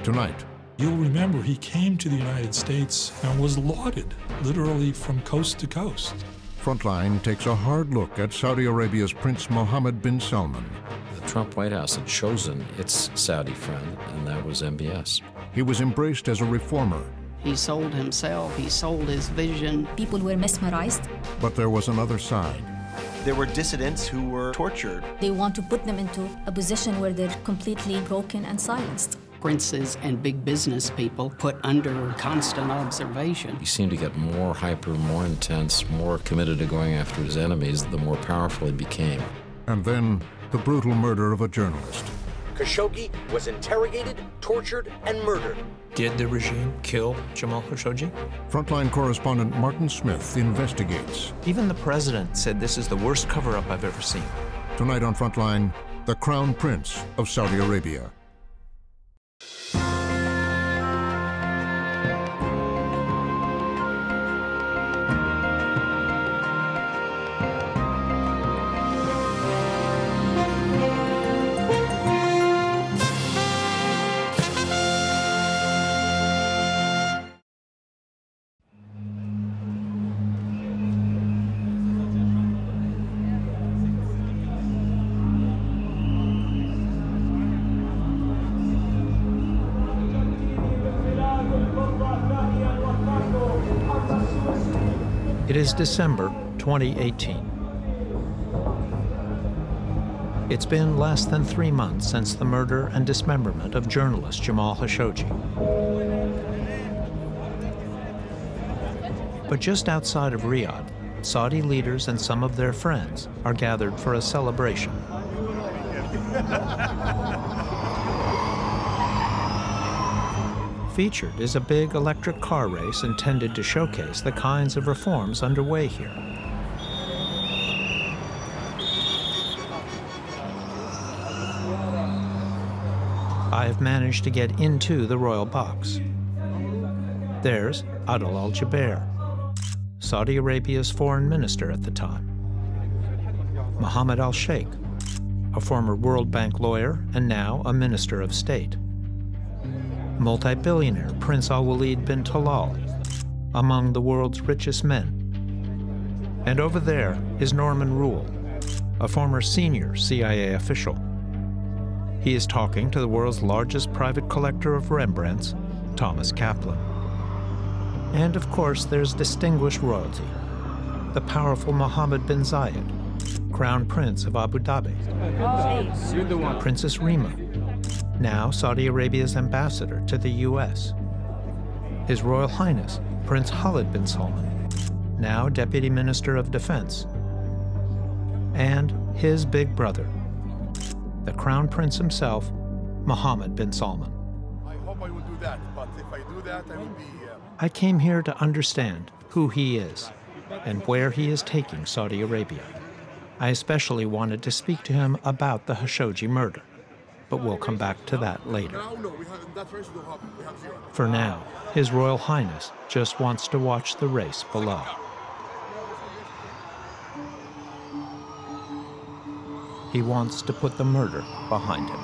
Tonight, you'll remember he came to the United States and was lauded, literally from coast to coast. Frontline takes a hard look at Saudi Arabia's Prince Mohammed bin Salman. The Trump White House had chosen its Saudi friend, and that was MBS. He was embraced as a reformer. He sold himself, he sold his vision. People were mesmerized. But there was another side. There were dissidents who were tortured. They want to put them into a position where they're completely broken and silenced. Princes and big business people put under constant observation. He seemed to get more hyper, more intense, more committed to going after his enemies, the more powerful he became. And then the brutal murder of a journalist. Khashoggi was interrogated, tortured, and murdered. Did the regime kill Jamal Khashoggi? Frontline correspondent Martin Smith investigates. Even the president said this is the worst cover-up I've ever seen. Tonight on Frontline, the Crown Prince of Saudi Arabia. It is December 2018. It's been less than 3 months since the murder and dismemberment of journalist Jamal Khashoggi. But just outside of Riyadh, Saudi leaders and some of their friends are gathered for a celebration. Featured is a big electric car race intended to showcase the kinds of reforms underway here. I have managed to get into the royal box. There's Adel Al-Jaber, Saudi Arabia's foreign minister at the time. Mohammed Al-Shaikh, a former World Bank lawyer and now a minister of state. Multi-billionaire Prince Al-Walid bin Talal, among the world's richest men. And over there is Norman Rule, a former senior CIA official. He is talking to the world's largest private collector of Rembrandts, Thomas Kaplan. And of course, there's distinguished royalty, the powerful Mohammed bin Zayed, Crown Prince of Abu Dhabi, Princess Rima, now Saudi Arabia's ambassador to the U.S., His Royal Highness Prince Khalid bin Salman, now Deputy Minister of Defense, and his big brother, the Crown Prince himself, Mohammed bin Salman. I hope I will do that, but if I do that, I will be... I came here to understand who he is and where he is taking Saudi Arabia. I especially wanted to speak to him about the Khashoggi murder, but we'll come back to that later. For now, His Royal Highness just wants to watch the race below. He wants to put the murder behind him.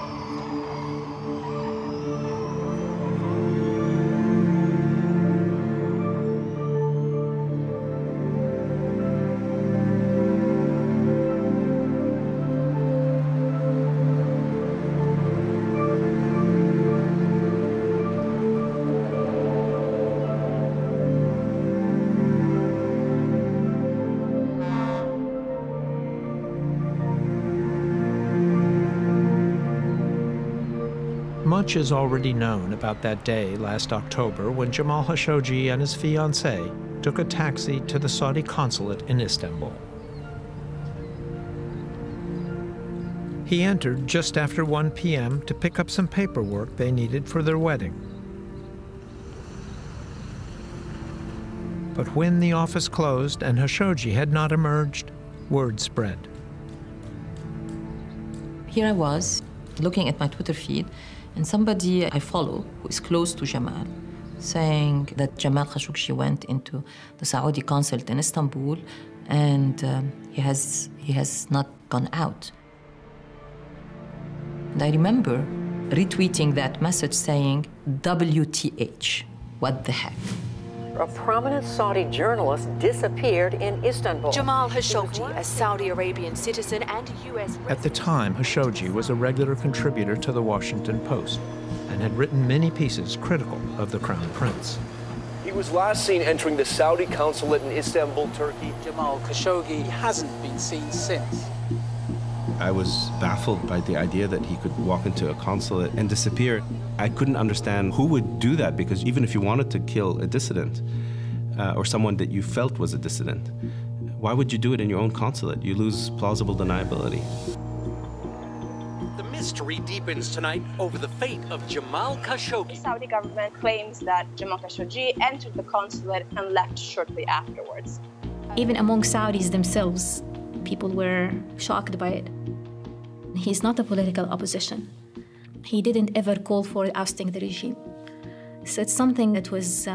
Much is already known about that day last October when Jamal Khashoggi and his fiancée took a taxi to the Saudi consulate in Istanbul. He entered just after 1 p.m. to pick up some paperwork they needed for their wedding. But when the office closed and Khashoggi had not emerged, word spread. Here I was, looking at my Twitter feed, and somebody I follow who is close to Jamal saying that Jamal Khashoggi went into the Saudi consulate in Istanbul and he has not gone out. And I remember retweeting that message saying, WTH, what the heck? A prominent Saudi journalist disappeared in Istanbul. Jamal Khashoggi, a Saudi Arabian citizen and U.S. resident. At the time, Khashoggi was a regular contributor to the Washington Post and had written many pieces critical of the Crown Prince. He was last seen entering the Saudi consulate in Istanbul, Turkey. Jamal Khashoggi hasn't been seen since. I was baffled by the idea that he could walk into a consulate and disappear. I couldn't understand who would do that, because even if you wanted to kill a dissident or someone that you felt was a dissident, why would you do it in your own consulate? You lose plausible deniability. The mystery deepens tonight over the fate of Jamal Khashoggi. The Saudi government claims that Jamal Khashoggi entered the consulate and left shortly afterwards. Even among Saudis themselves, people were shocked by it. He's not a political opposition. He didn't ever call for ousting the regime. So it's something that was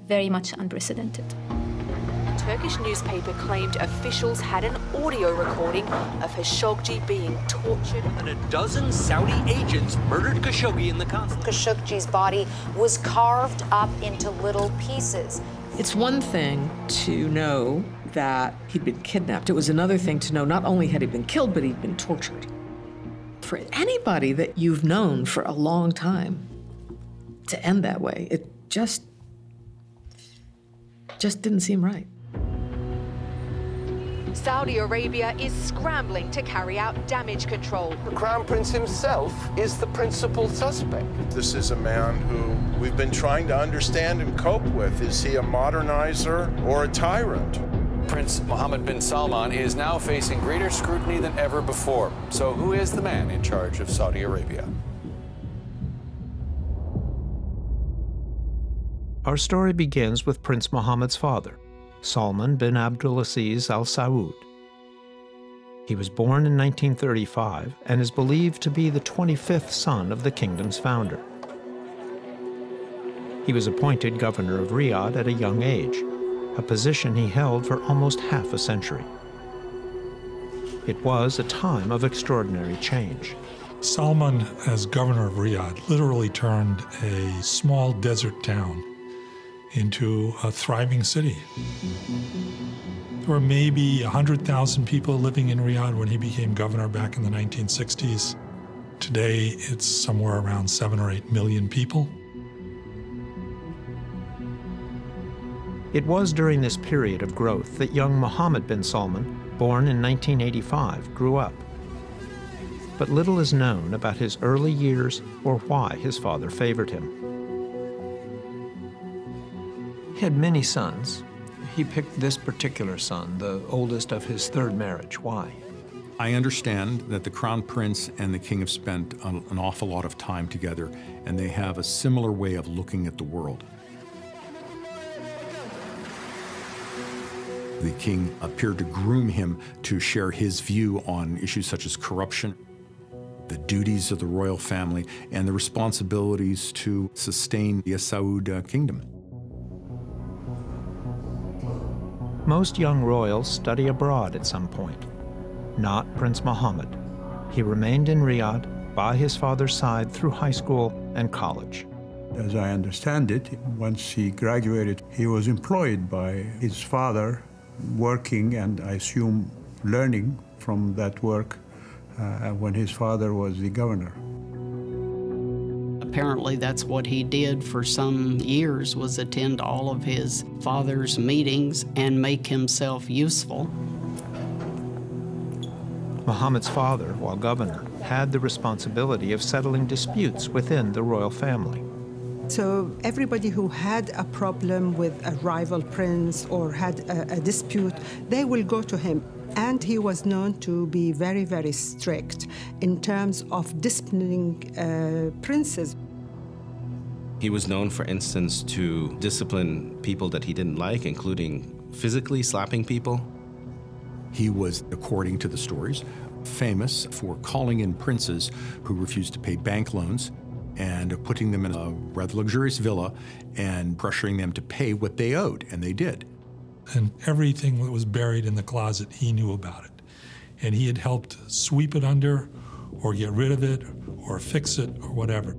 very much unprecedented. A Turkish newspaper claimed officials had an audio recording of Khashoggi being tortured. And a dozen Saudi agents murdered Khashoggi in the consulate. Khashoggi's body was carved up into little pieces. It's one thing to know that he'd been kidnapped. It was another thing to know not only had he been killed, but he'd been tortured. For anybody that you've known for a long time to end that way, it just didn't seem right. Saudi Arabia is scrambling to carry out damage control. The Crown Prince himself is the principal suspect. This is a man who we've been trying to understand and cope with. Is he a modernizer or a tyrant? Prince Mohammed bin Salman is now facing greater scrutiny than ever before. So who is the man in charge of Saudi Arabia? Our story begins with Prince Mohammed's father, Salman bin Abdulaziz Al Saud. He was born in 1935 and is believed to be the 25th son of the kingdom's founder. He was appointed governor of Riyadh at a young age, a position he held for almost half a century. It was a time of extraordinary change. Salman, as governor of Riyadh, literally turned a small desert town into a thriving city. There were maybe 100,000 people living in Riyadh when he became governor back in the 1960s. Today, it's somewhere around 7 or 8 million people. It was during this period of growth that young Mohammed bin Salman, born in 1985, grew up. But little is known about his early years or why his father favored him. He had many sons. He picked this particular son, the oldest of his third marriage. Why? I understand that the Crown Prince and the King have spent an awful lot of time together, and they have a similar way of looking at the world. The King appeared to groom him to share his view on issues such as corruption, the duties of the royal family, and the responsibilities to sustain the Saud kingdom. Most young royals study abroad at some point. Not Prince Mohammed. He remained in Riyadh by his father's side through high school and college. As I understand it, once he graduated, he was employed by his father, working and I assume learning from that work when his father was the governor. Apparently that's what he did for some years, was attend all of his father's meetings and make himself useful. Mohammed's father, while governor, had the responsibility of settling disputes within the royal family. So everybody who had a problem with a rival prince or had a dispute, they will go to him. And he was known to be very, very strict in terms of disciplining princes. He was known, for instance, to discipline people that he didn't like, including physically slapping people. He was, according to the stories, famous for calling in princes who refused to pay bank loans and putting them in a rather luxurious villa and pressuring them to pay what they owed, and they did. And everything that was buried in the closet, he knew about it. And he had helped sweep it under, or get rid of it, or fix it, or whatever.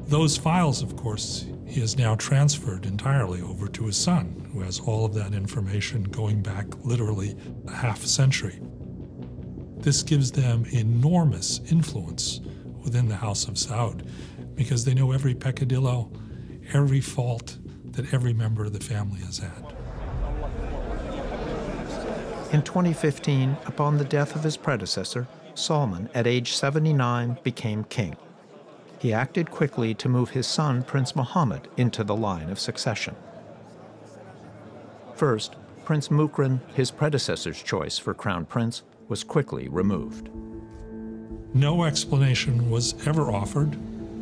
Those files, of course, he has now transferred entirely over to his son, who has all of that information going back literally a half a century. This gives them enormous influence within the House of Saud, because they know every peccadillo, every fault that every member of the family has had. In 2015, upon the death of his predecessor, Salman, at age 79, became king. He acted quickly to move his son, Prince Mohammed, into the line of succession. First, Prince Mukran, his predecessor's choice for crown prince, was quickly removed. No explanation was ever offered.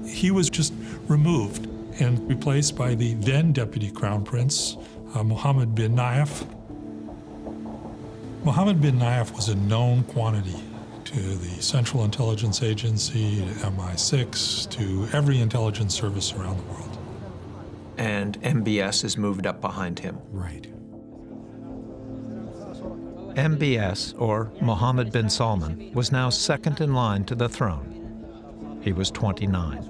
He was just removed and replaced by the then deputy crown prince, Mohammed bin Nayef. Mohammed bin Nayef was a known quantity to the Central Intelligence Agency, to MI6, to every intelligence service around the world. And MBS is moved up behind him. Right. MBS, or Mohammed bin Salman, was now second in line to the throne. He was 29.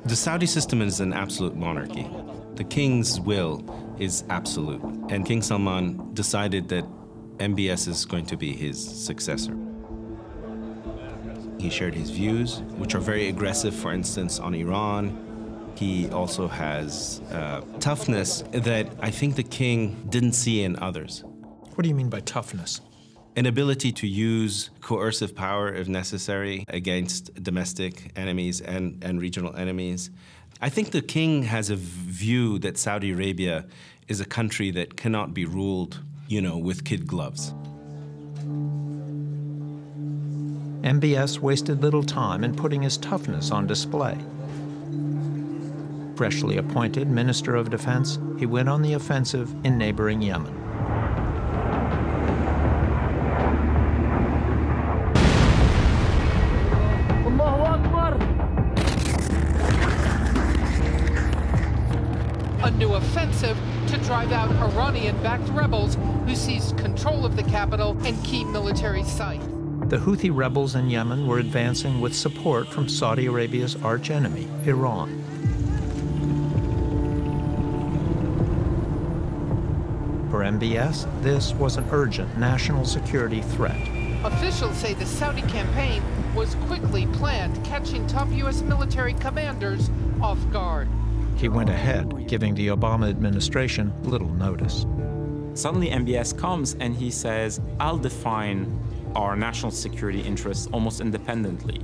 The Saudi system is an absolute monarchy. The king's will is absolute. And King Salman decided that MBS is going to be his successor. He shared his views, which are very aggressive, for instance, on Iran. He also has toughness that I think the king didn't see in others. What do you mean by toughness? An ability to use coercive power if necessary against domestic enemies and regional enemies. I think the king has a view that Saudi Arabia is a country that cannot be ruled, with kid gloves. MBS wasted little time in putting his toughness on display. Freshly appointed Minister of Defense, he went on the offensive in neighboring Yemen. A new offensive to drive out Iranian-backed rebels who seized control of the capital and key military sites. The Houthi rebels in Yemen were advancing with support from Saudi Arabia's archenemy, Iran. For MBS, this was an urgent national security threat. Officials say the Saudi campaign was quickly planned, catching top U.S. military commanders off guard. He went ahead, giving the Obama administration little notice. Suddenly MBS comes and he says, I'll define our national security interests almost independently.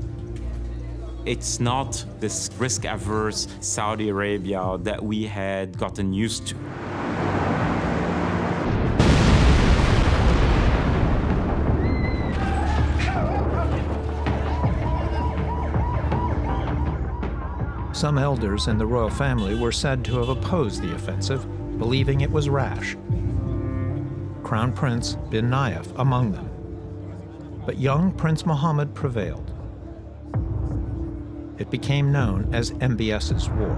It's not this risk-averse Saudi Arabia that we had gotten used to. Some elders in the royal family were said to have opposed the offensive, believing it was rash. Crown Prince bin Nayef among them. But young Prince Mohammed prevailed. It became known as MBS's War.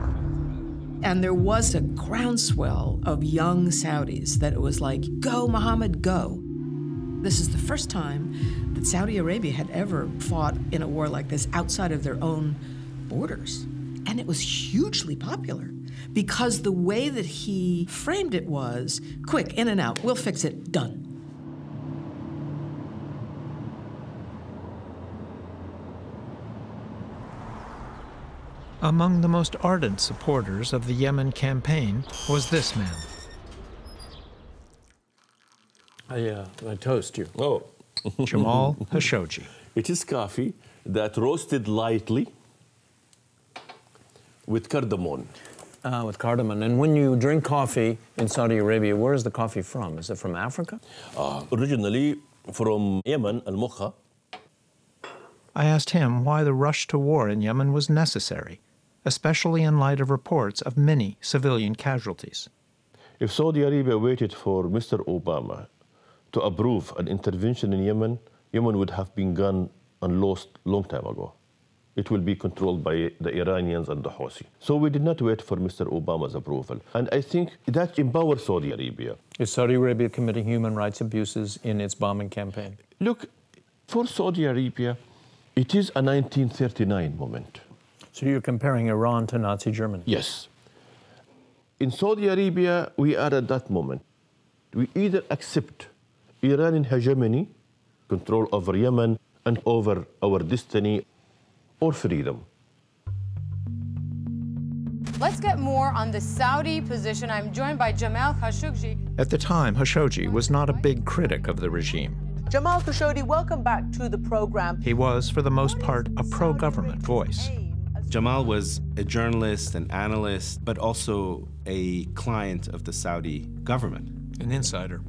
And there was a groundswell of young Saudis that it was like, go, Mohammed, go. This is the first time that Saudi Arabia had ever fought in a war like this outside of their own borders. And it was hugely popular because the way that he framed it was, quick, in and out, we'll fix it, done. Among the most ardent supporters of the Yemen campaign was this man. I toast you. Oh. Jamal Khashoggi. It is coffee that roasted lightly with cardamom. With cardamom. And when you drink coffee in Saudi Arabia, where is the coffee from? Is it from Africa? Originally from Yemen, Al-Mukha. I asked him why the rush to war in Yemen was necessary, especially in light of reports of many civilian casualties. If Saudi Arabia waited for Mr. Obama to approve an intervention in Yemen, Yemen would have been gone and lost long time ago. it will be controlled by the Iranians and the Houthi. So we did not wait for Mr. Obama's approval. And I think that empowers Saudi Arabia. Is Saudi Arabia committing human rights abuses in its bombing campaign? Look, for Saudi Arabia, it is a 1939 moment. So you're comparing Iran to Nazi Germany? Yes. In Saudi Arabia, we are at that moment. We either accept Iranian hegemony, control over Yemen and over our destiny, or freedom. Let's get more on the Saudi position. I'm joined by Jamal Khashoggi. At the time, Khashoggi was not a big critic of the regime. Jamal Khashoggi, welcome back to the program. He was, for the most part, a pro-government voice. Jamal was a journalist, an analyst, but also a client of the Saudi government. An insider.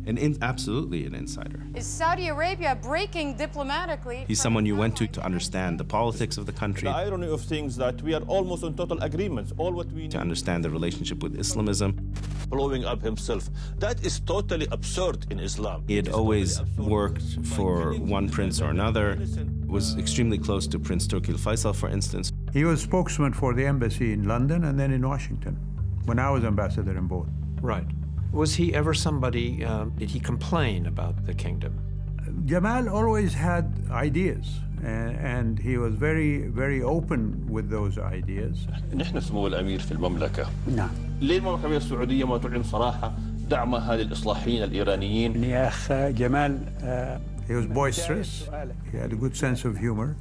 Absolutely an insider. Is Saudi Arabia breaking diplomatically? He's someone you went to understand the politics of the country. The irony of things that we are almost on total agreements. All what we need to understand the relationship with Islamism. Blowing up himself. That is totally absurd in Islam. He had always worked for one prince or another, was extremely close to Prince Turki Faisal, for instance. He was spokesman for the embassy in London and then in Washington, when I was ambassador in both. Right. Was he ever somebody, did he complain about the kingdom? Jamal always had ideas, and he was very, very open with those ideas. نحن سمو الأمير في المملكة. نعم. ليه المملكة السعودية ما تعلن صراحة دعمها للإصلاحيين الإيرانيين؟ يا أخ جمال, he was boisterous. He had a good sense of humor.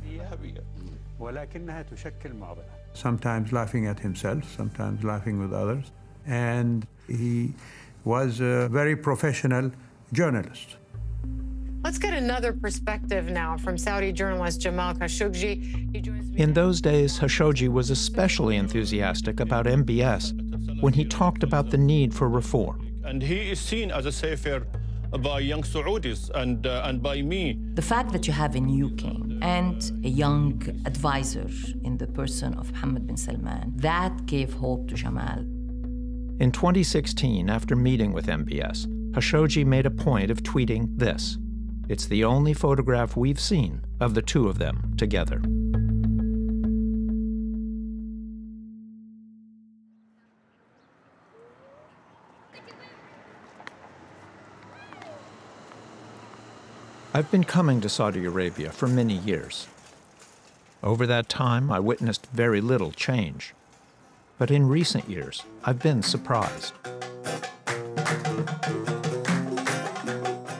ولكنها تشكل معضلة. Sometimes laughing at himself, sometimes laughing with others, and he was a very professional journalist. Let's get another perspective now from Saudi journalist Jamal Khashoggi. He joins me. In those days, Khashoggi was especially enthusiastic about MBS when he talked about the need for reform. And he is seen as a savior by young Saudis and by me. The fact that you have a new king and a young advisor in the person of Mohammed bin Salman, that gave hope to Jamal. In 2016, after meeting with MBS, Khashoggi made a point of tweeting this. It's the only photograph we've seen of the two of them together. I've been coming to Saudi Arabia for many years. Over that time, I witnessed very little change. But in recent years, I've been surprised.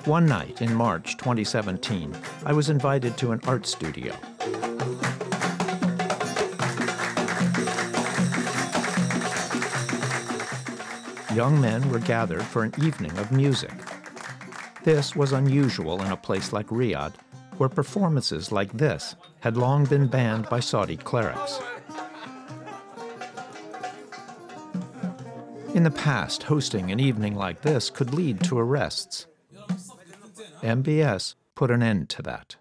One night in March 2017, I was invited to an art studio. Young men were gathered for an evening of music. This was unusual in a place like Riyadh, where performances like this had long been banned by Saudi clerics. In the past, hosting an evening like this could lead to arrests. MBS put an end to that.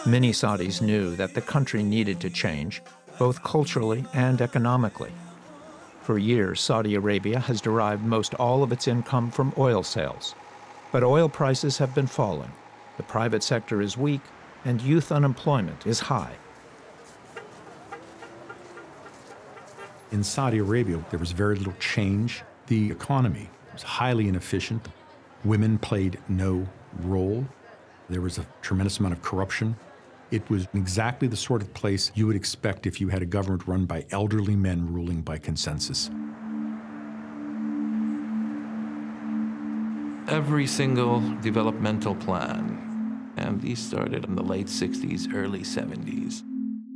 Many Saudis knew that the country needed to change, both culturally and economically. For years, Saudi Arabia has derived most all of its income from oil sales. But oil prices have been falling, the private sector is weak, and youth unemployment is high. In Saudi Arabia, there was very little change. The economy was highly inefficient. Women played no role. There was a tremendous amount of corruption. It was exactly the sort of place you would expect if you had a government run by elderly men ruling by consensus. Every single developmental plan, and these started in the late 60s, early 70s,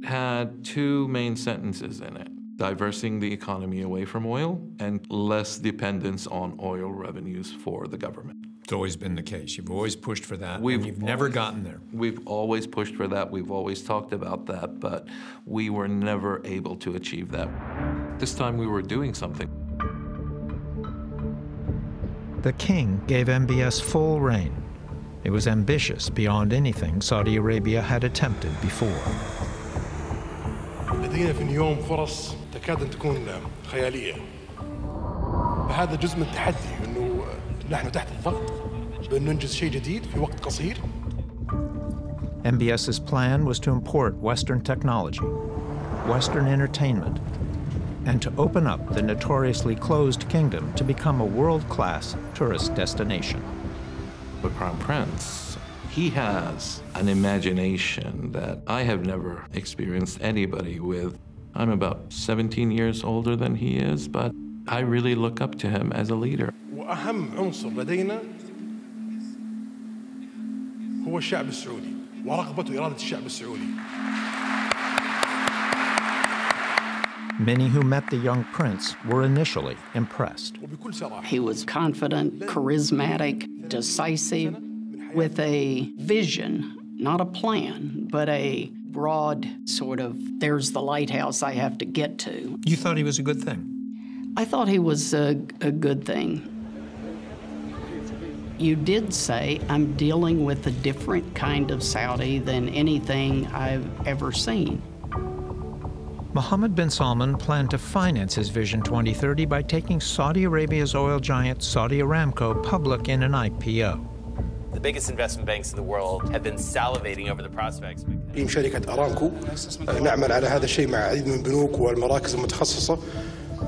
had two main sentences in it: diversing the economy away from oil and less dependence on oil revenues for the government. It's always been the case. You've always pushed for that, and you've never gotten there. We've always pushed for that. We've always talked about that, but we were never able to achieve that. This time we were doing something. The king gave MBS full reign. It was ambitious beyond anything Saudi Arabia had attempted before. لدينا في اليوم فرص تكاد أن تكون خيالية. فهذا جزء من التحدي أنه نحن تحت الضغط بأن ننجز شيء جديد في وقت قصير. MBS's plan was to import Western technology, Western entertainment, and to open up the notoriously closed kingdom to become a world-class tourist destination. The Crown Prince, he has an imagination that I have never experienced anybody with. I'm about 17 years older than he is, but I really look up to him as a leader. وأهم عنصر لدينا هو الشعب السعودي ورغبة وإرادة الشعب السعودي. Many who met the young prince were initially impressed. He was confident, charismatic, decisive, with a vision, not a plan, but a broad sort of, there's the lighthouse I have to get to. You thought he was a good thing? I thought he was a good thing. You did say, I'm dealing with a different kind of Saudi than anything I've ever seen. Mohammed bin Salman planned to finance his Vision 2030 by taking Saudi Arabia's oil giant Saudi Aramco public in an IPO. The biggest investment banks in the world have been salivating over the prospects. تقييم شركة أرامكو نعمل على هذا الشيء مع عديد من البنوك والمراكز المتخصصة.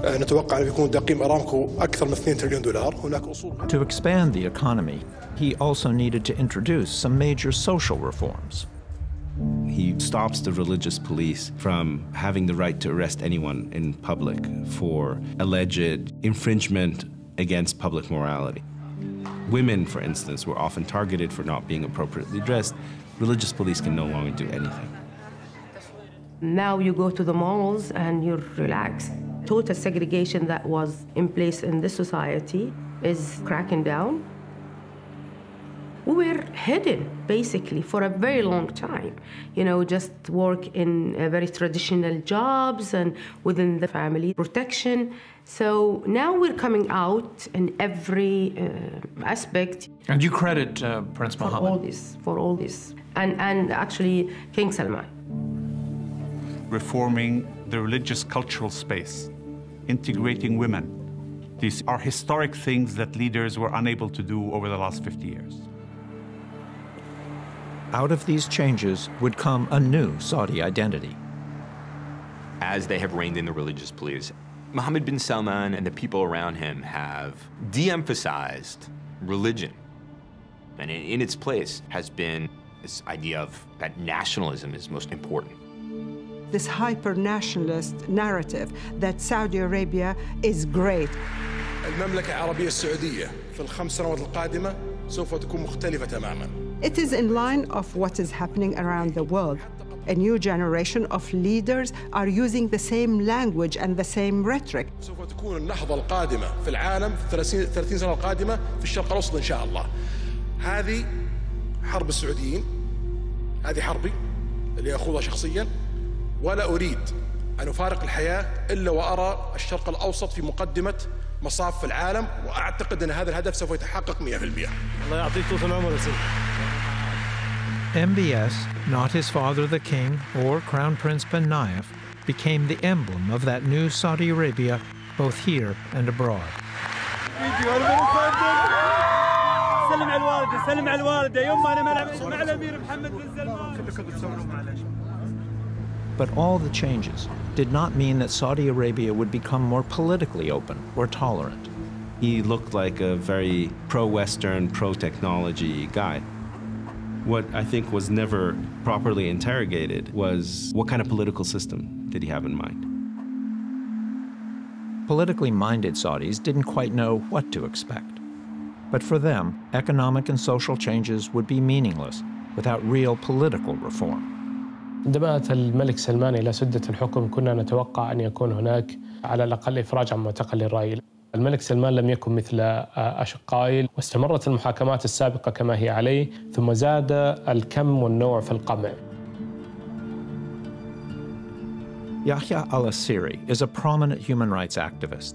نتوقع أن يكون تقييم أرامكو أكثر من $2 تريليون. هناك أصول. To expand the economy, he also needed to introduce some major social reforms. He stops the religious police from having the right to arrest anyone in public for alleged infringement against public morality. Women, for instance, were often targeted for not being appropriately dressed. Religious police can no longer do anything. Now you go to the malls and you're relaxed. Total segregation that was in place in this society is cracking down. We were hidden, basically, for a very long time. You know, just work in very traditional jobs and within the family protection. So now we're coming out in every aspect. And you credit Prince Mohammed? For all this. And actually, King Salman. Reforming the religious cultural space, integrating women. These are historic things that leaders were unable to do over the last 50 years. Out of these changes would come a new Saudi identity. As they have reined in the religious police, Mohammed bin Salman and the people around him have de-emphasized religion. And in its place has been this idea of that nationalism is most important. This hyper-nationalist narrative that Saudi Arabia is great. المملكة العربية السعودية في ال5 سنوات القادمة سوف تكون مختلفة تماماً. It is in line of what is happening around the world. A new generation of leaders are using the same language and the same rhetoric. سوف تكون النهضة القادمة في العالم في 30 سنة القادمة في الشرق الأوسط إن شاء الله. هذه حرب السعوديين. هذه حربي اللي أخوضها شخصياً. ولا أريد أن أفارق الحياة إلا وأرى الشرق الأوسط في مقدمة مصاف في العالم، وأعتقد أن هذا الهدف سوف يتحقق 100%. الله يعطيك طول العمر يا سيدي. MBS, not his father the king or Crown Prince bin Nayef, became the emblem of that new Saudi Arabia, both here and abroad. But all the changes did not mean that Saudi Arabia would become more politically open or tolerant. He looked like a very pro-Western, pro-technology guy. What I think was never properly interrogated was what kind of political system did he have in mind? Politically minded Saudis didn't quite know what to expect. But for them, economic and social changes would be meaningless without real political reform. عندما أتى الملك سلمان إلى سدة الحكم كنا نتوقع أن يكون هناك على الأقل إفراج عن معتقل الرأي. الملك سلمان لم يكن مثل أشقائي واستمرت المحاكمات السابقة كما هي عليه ثم زاد الكم والنوع في القمع. Yahya al-Assiri is a prominent human rights activist.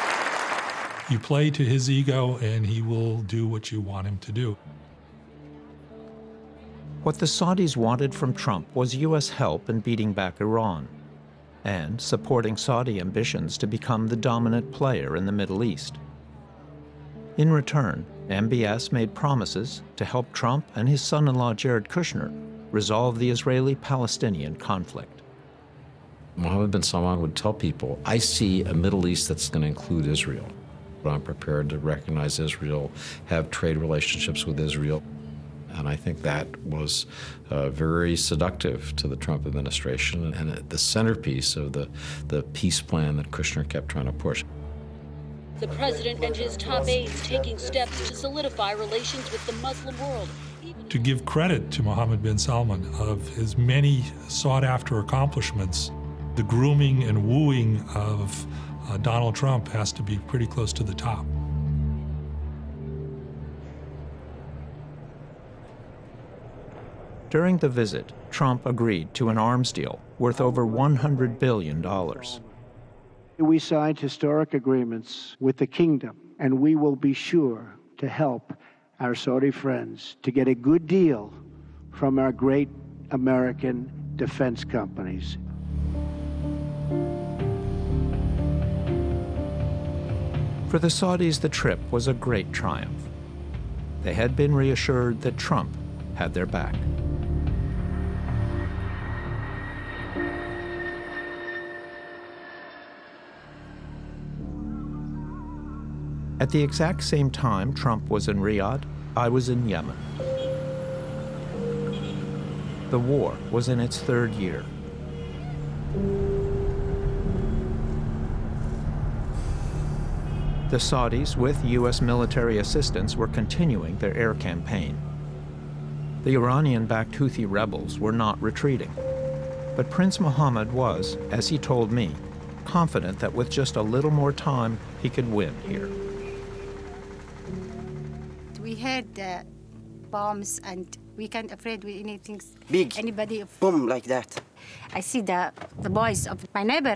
You play to his ego, and he will do what you want him to do. What the Saudis wanted from Trump was U.S. help in beating back Iran and supporting Saudi ambitions to become the dominant player in the Middle East. In return, MBS made promises to help Trump and his son-in-law Jared Kushner resolve the Israeli-Palestinian conflict. Mohammed bin Salman would tell people, I see a Middle East that's going to include Israel. But I'm prepared to recognize Israel, have trade relationships with Israel. And I think that was very seductive to the Trump administration and the centerpiece of the peace plan that Kushner kept trying to push. The president and his top aides taking steps to solidify relations with the Muslim world. To give credit to Mohammed bin Salman of his many sought-after accomplishments, the grooming and wooing of Donald Trump has to be pretty close to the top. During the visit, Trump agreed to an arms deal worth over $100 billion. We signed historic agreements with the kingdom, and we will be sure to help our Saudi friends to get a good deal from our great American defense companies. For the Saudis, the trip was a great triumph. They had been reassured that Trump had their back. At the exact same time Trump was in Riyadh, I was in Yemen. The war was in its third year. The Saudis, with U.S. military assistance, were continuing their air campaign. The Iranian-backed Houthi rebels were not retreating. But Prince Mohammed was, as he told me, confident that with just a little more time, he could win here. We heard bombs, and we can't afraid with anything. Big. Anybody. Boom like that. I see the boys of my neighbor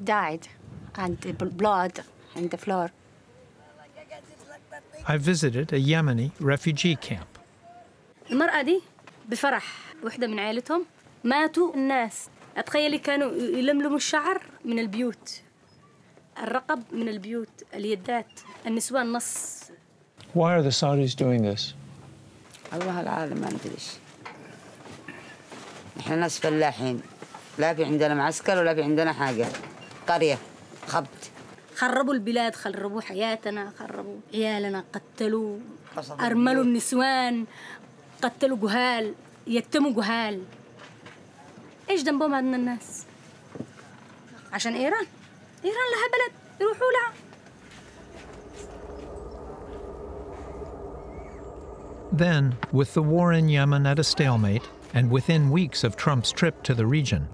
died, and the blood on the floor. I visited a Yemeni refugee camp. المرأة دي بفرح وحدة من عائلتهم ماتوا الناس. أتخيلي كانوا يلملموا الشعر من البيوت. الرقب من البيوت، اليدات، النسوان نص. Why are the Saudis doing this? الله العالم ما ندريش. احنا ناس فلاحين، لا في عندنا معسكر ولا في عندنا حاجة. قرية خبط. خربوا البلاد، خربوا حياتنا، خربوا عيالنا، قتلوا، أرملوا النسوان، قتلوا جهال، يتموا جهال. إيش ذنبهم هذول الناس؟ عشان إيران لها بلد يروحوا لها. Then, with the war in Yemen at a stalemate, and within weeks of Trump's trip to the region,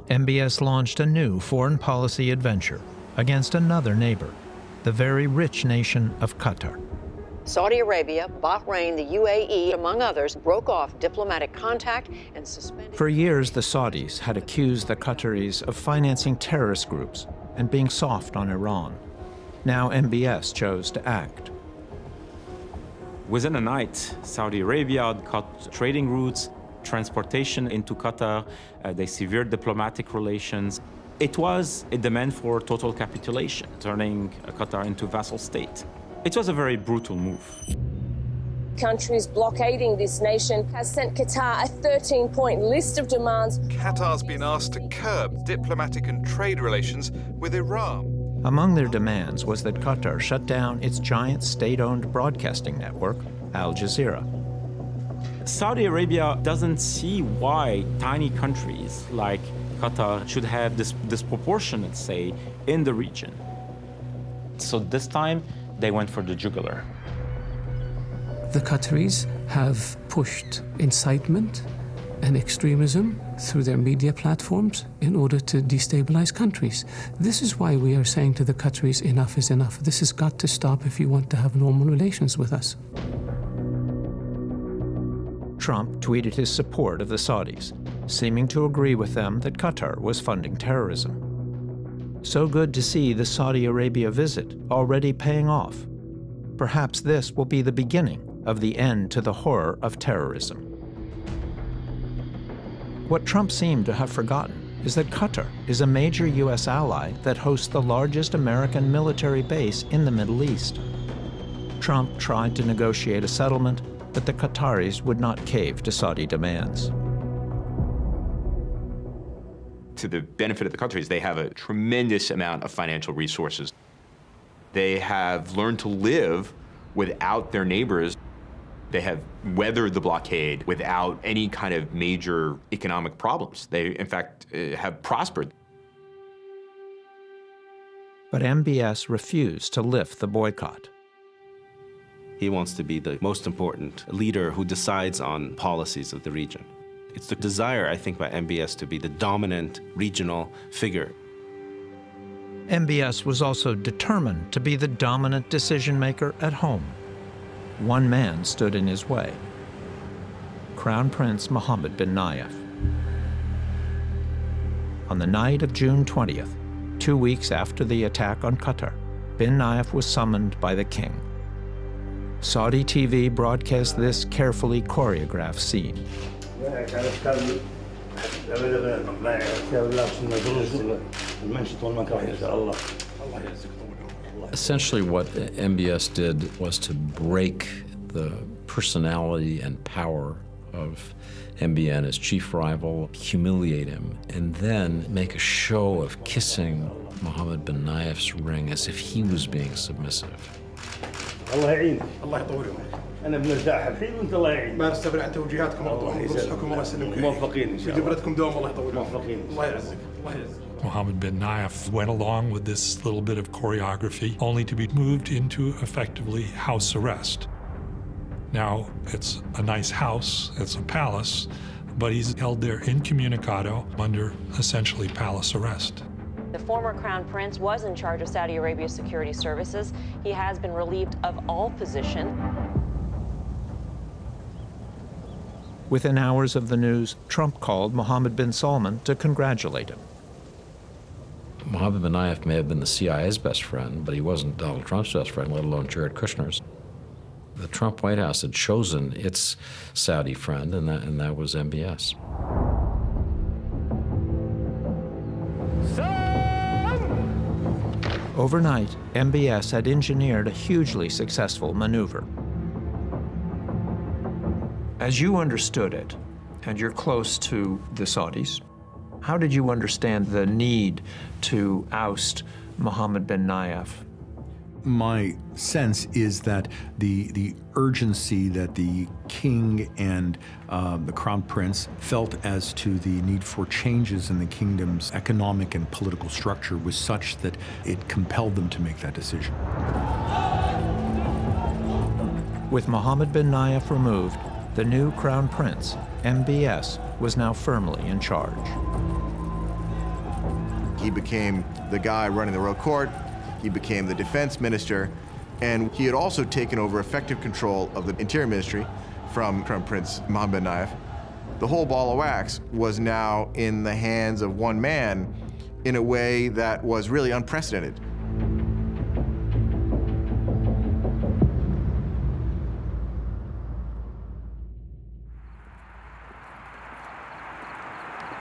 MBS launched a new foreign policy adventure against another neighbor, the very rich nation of Qatar. Saudi Arabia, Bahrain, the UAE, among others, broke off diplomatic contact and suspended... For years, the Saudis had accused the Qataris of financing terrorist groups and being soft on Iran. Now MBS chose to act. Within a night, Saudi Arabia cut trading routes, transportation into Qatar. They severed diplomatic relations. It was a demand for total capitulation, turning Qatar into a vassal state. It was a very brutal move. Countries blockading this nation has sent Qatar a 13-point list of demands. Qatar's been asked to curb diplomatic and trade relations with Iran. Among their demands was that Qatar shut down its giant state-owned broadcasting network, Al Jazeera. Saudi Arabia doesn't see why tiny countries like Qatar should have this disproportionate say in the region. So this time, they went for the jugular. The Qataris have pushed incitement and extremism through their media platforms in order to destabilize countries. This is why we are saying to the Qataris, enough is enough. This has got to stop if you want to have normal relations with us. Trump tweeted his support of the Saudis, seeming to agree with them that Qatar was funding terrorism. So good to see the Saudi Arabia visit already paying off. Perhaps this will be the beginning of the end to the horror of terrorism. What Trump seemed to have forgotten is that Qatar is a major U.S. ally that hosts the largest American military base in the Middle East. Trump tried to negotiate a settlement, but the Qataris would not cave to Saudi demands. To the benefit of the Qataris, they have a tremendous amount of financial resources. They have learned to live without their neighbors. They have weathered the blockade without any kind of major economic problems. They, in fact, have prospered. But MBS refused to lift the boycott. He wants to be the most important leader who decides on policies of the region. It's the desire, I think, by MBS to be the dominant regional figure. MBS was also determined to be the dominant decision-maker at home. One man stood in his way: Crown Prince Mohammed bin Nayef. On the night of June 20th, 2 weeks after the attack on Qatar, bin Nayef was summoned by the king. Saudi TV broadcast this carefully choreographed scene. Essentially what MBS did was to break the personality and power of MBN, his chief rival, humiliate him, and then make a show of kissing Mohammed bin Nayef's ring as if he was being submissive. الله يعينك الله يطول عمرك انا بنرتاح الحين وانت الله يعينك ما نستبعد توجيهاتكم الله يسلمكم الله يسلمكم موفقين ان شاء الله جبرتكم دوام الله يطول موفقين الله يعزك الله يعزك. Mohammed bin Nayef went along with this little bit of choreography only to be moved into effectively house arrest. Now, it's a nice house, it's a palace, but he's held there incommunicado under essentially palace arrest. The former crown prince was in charge of Saudi Arabia's security services. He has been relieved of all position. Within hours of the news, Trump called Mohammed bin Salman to congratulate him. Mohammed bin Nayef may have been the CIA's best friend, but he wasn't Donald Trump's best friend, let alone Jared Kushner's. The Trump White House had chosen its Saudi friend, and that was MBS. Overnight, MBS had engineered a hugely successful maneuver. As you understood it, and you're close to the Saudis, how did you understand the need to oust Mohammed bin Nayef? My sense is that the urgency that the king and the crown prince felt as to the need for changes in the kingdom's economic and political structure was such that it compelled them to make that decision. With Mohammed bin Nayef removed, the new crown prince, MBS, was now firmly in charge. He became the guy running the royal court. He became the defense minister, and he had also taken over effective control of the interior ministry from Crown Prince Mohammed bin Nayef. The whole ball of wax was now in the hands of one man in a way that was really unprecedented.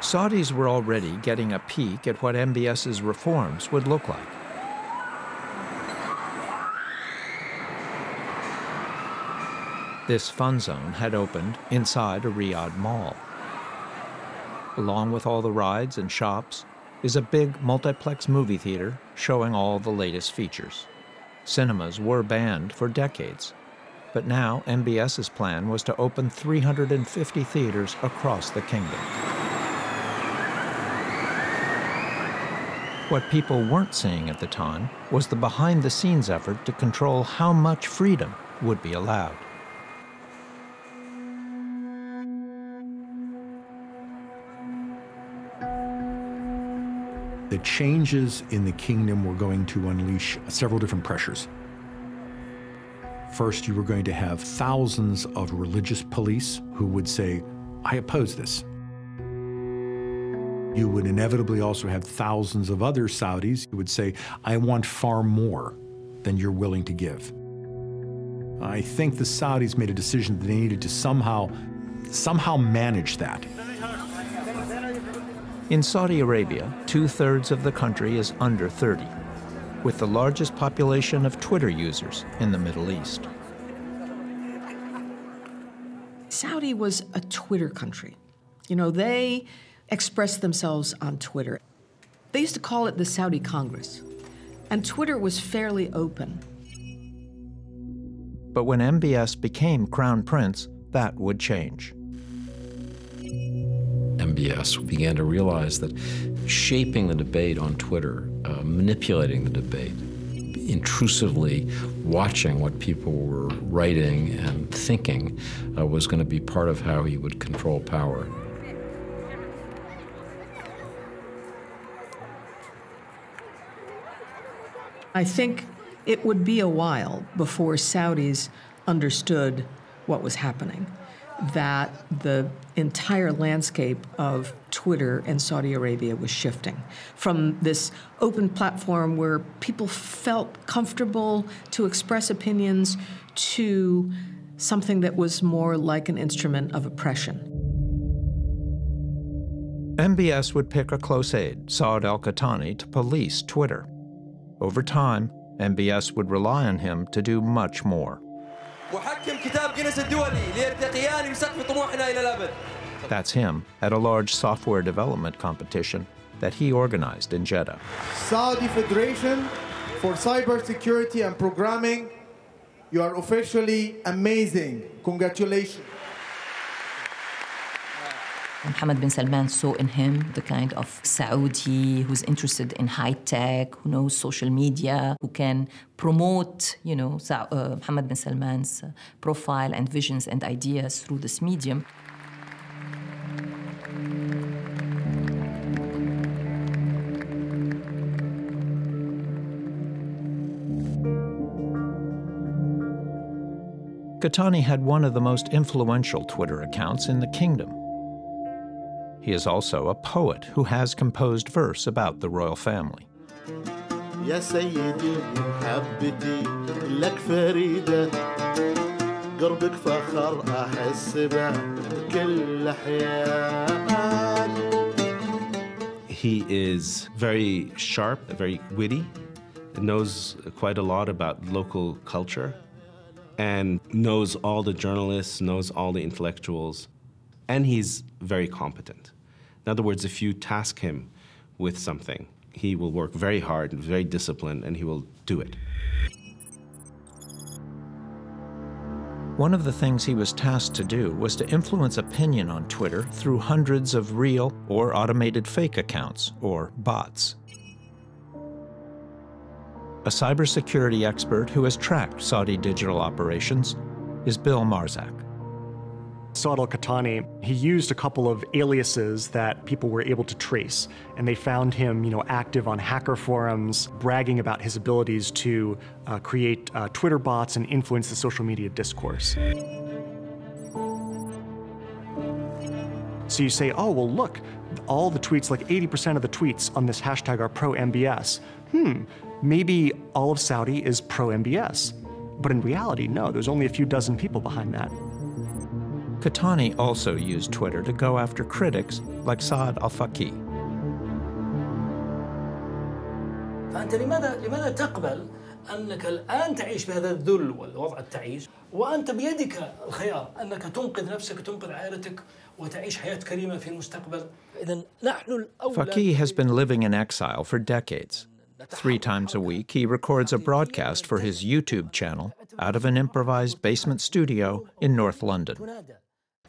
Saudis were already getting a peek at what MBS's reforms would look like. This fun zone had opened inside a Riyadh mall. Along with all the rides and shops is a big multiplex movie theater showing all the latest features. Cinemas were banned for decades, but now MBS's plan was to open 350 theaters across the kingdom. What people weren't seeing at the time was the behind-the-scenes effort to control how much freedom would be allowed. The changes in the kingdom were going to unleash several different pressures. First, you were going to have thousands of religious police who would say, I oppose this. You would inevitably also have thousands of other Saudis who would say, I want far more than you're willing to give. I think the Saudis made a decision that they needed to somehow manage that. In Saudi Arabia, 2/3 of the country is under 30, with the largest population of Twitter users in the Middle East. Saudi was a Twitter country. You know, they expressed themselves on Twitter. They used to call it the Saudi Congress, and Twitter was fairly open. But when MBS became Crown Prince, that would change. MBS began to realize that shaping the debate on Twitter, manipulating the debate, intrusively watching what people were writing and thinking was going to be part of how he would control power. I think it would be a while before Saudis understood what was happening, that the entire landscape of Twitter in Saudi Arabia was shifting from this open platform where people felt comfortable to express opinions to something that was more like an instrument of oppression. MBS would pick a close aide, Saad al-Qahtani, to police Twitter. Over time, MBS would rely on him to do much more. That's him at a large software development competition that he organized in Jeddah. Saudi Federation for Cybersecurity and Programming, you are officially amazing. Congratulations. Mohammed bin Salman saw in him the kind of Saudi who's interested in high tech, who knows social media, who can promote, Mohammed bin Salman's profile and visions and ideas through this medium. Qahtani had one of the most influential Twitter accounts in the kingdom. He is also a poet who has composed verse about the royal family. يا سيدي محبتي لك فريدة قربك فخر أحس به كل حيان. He is very sharp, very witty, knows quite a lot about local culture, and knows all the journalists, knows all the intellectuals, and he's very competent. In other words, if you task him with something, he will work very hard and very disciplined, and he will do it. One of the things he was tasked to do was to influence opinion on Twitter through hundreds of real or automated fake accounts, or bots. A cybersecurity expert who has tracked Saudi digital operations is Bill Marzak. Saad al-Qahtani, he used a couple of aliases that people were able to trace, and they found him, active on hacker forums, bragging about his abilities to create Twitter bots and influence the social media discourse. So you say, oh, well, look, all the tweets, like 80% of the tweets on this hashtag are pro-MBS. Maybe all of Saudi is pro-MBS. But in reality, no, there's only a few dozen people behind that. Qahtani also used Twitter to go after critics like Saad al-Faqih. فأنت لماذا تقبل أنك الآن تعيش بهذا الذل والوضع التعيس وأنت بيدك الخيار أنك تنقذ نفسك وتنقذ عائلتك وتعيش حياة كريمة في المستقبل. إذن نحن الأولى. Faqih has been living in exile for decades. 3 times a week, he records a broadcast for his YouTube channel out of an improvised basement studio in North London.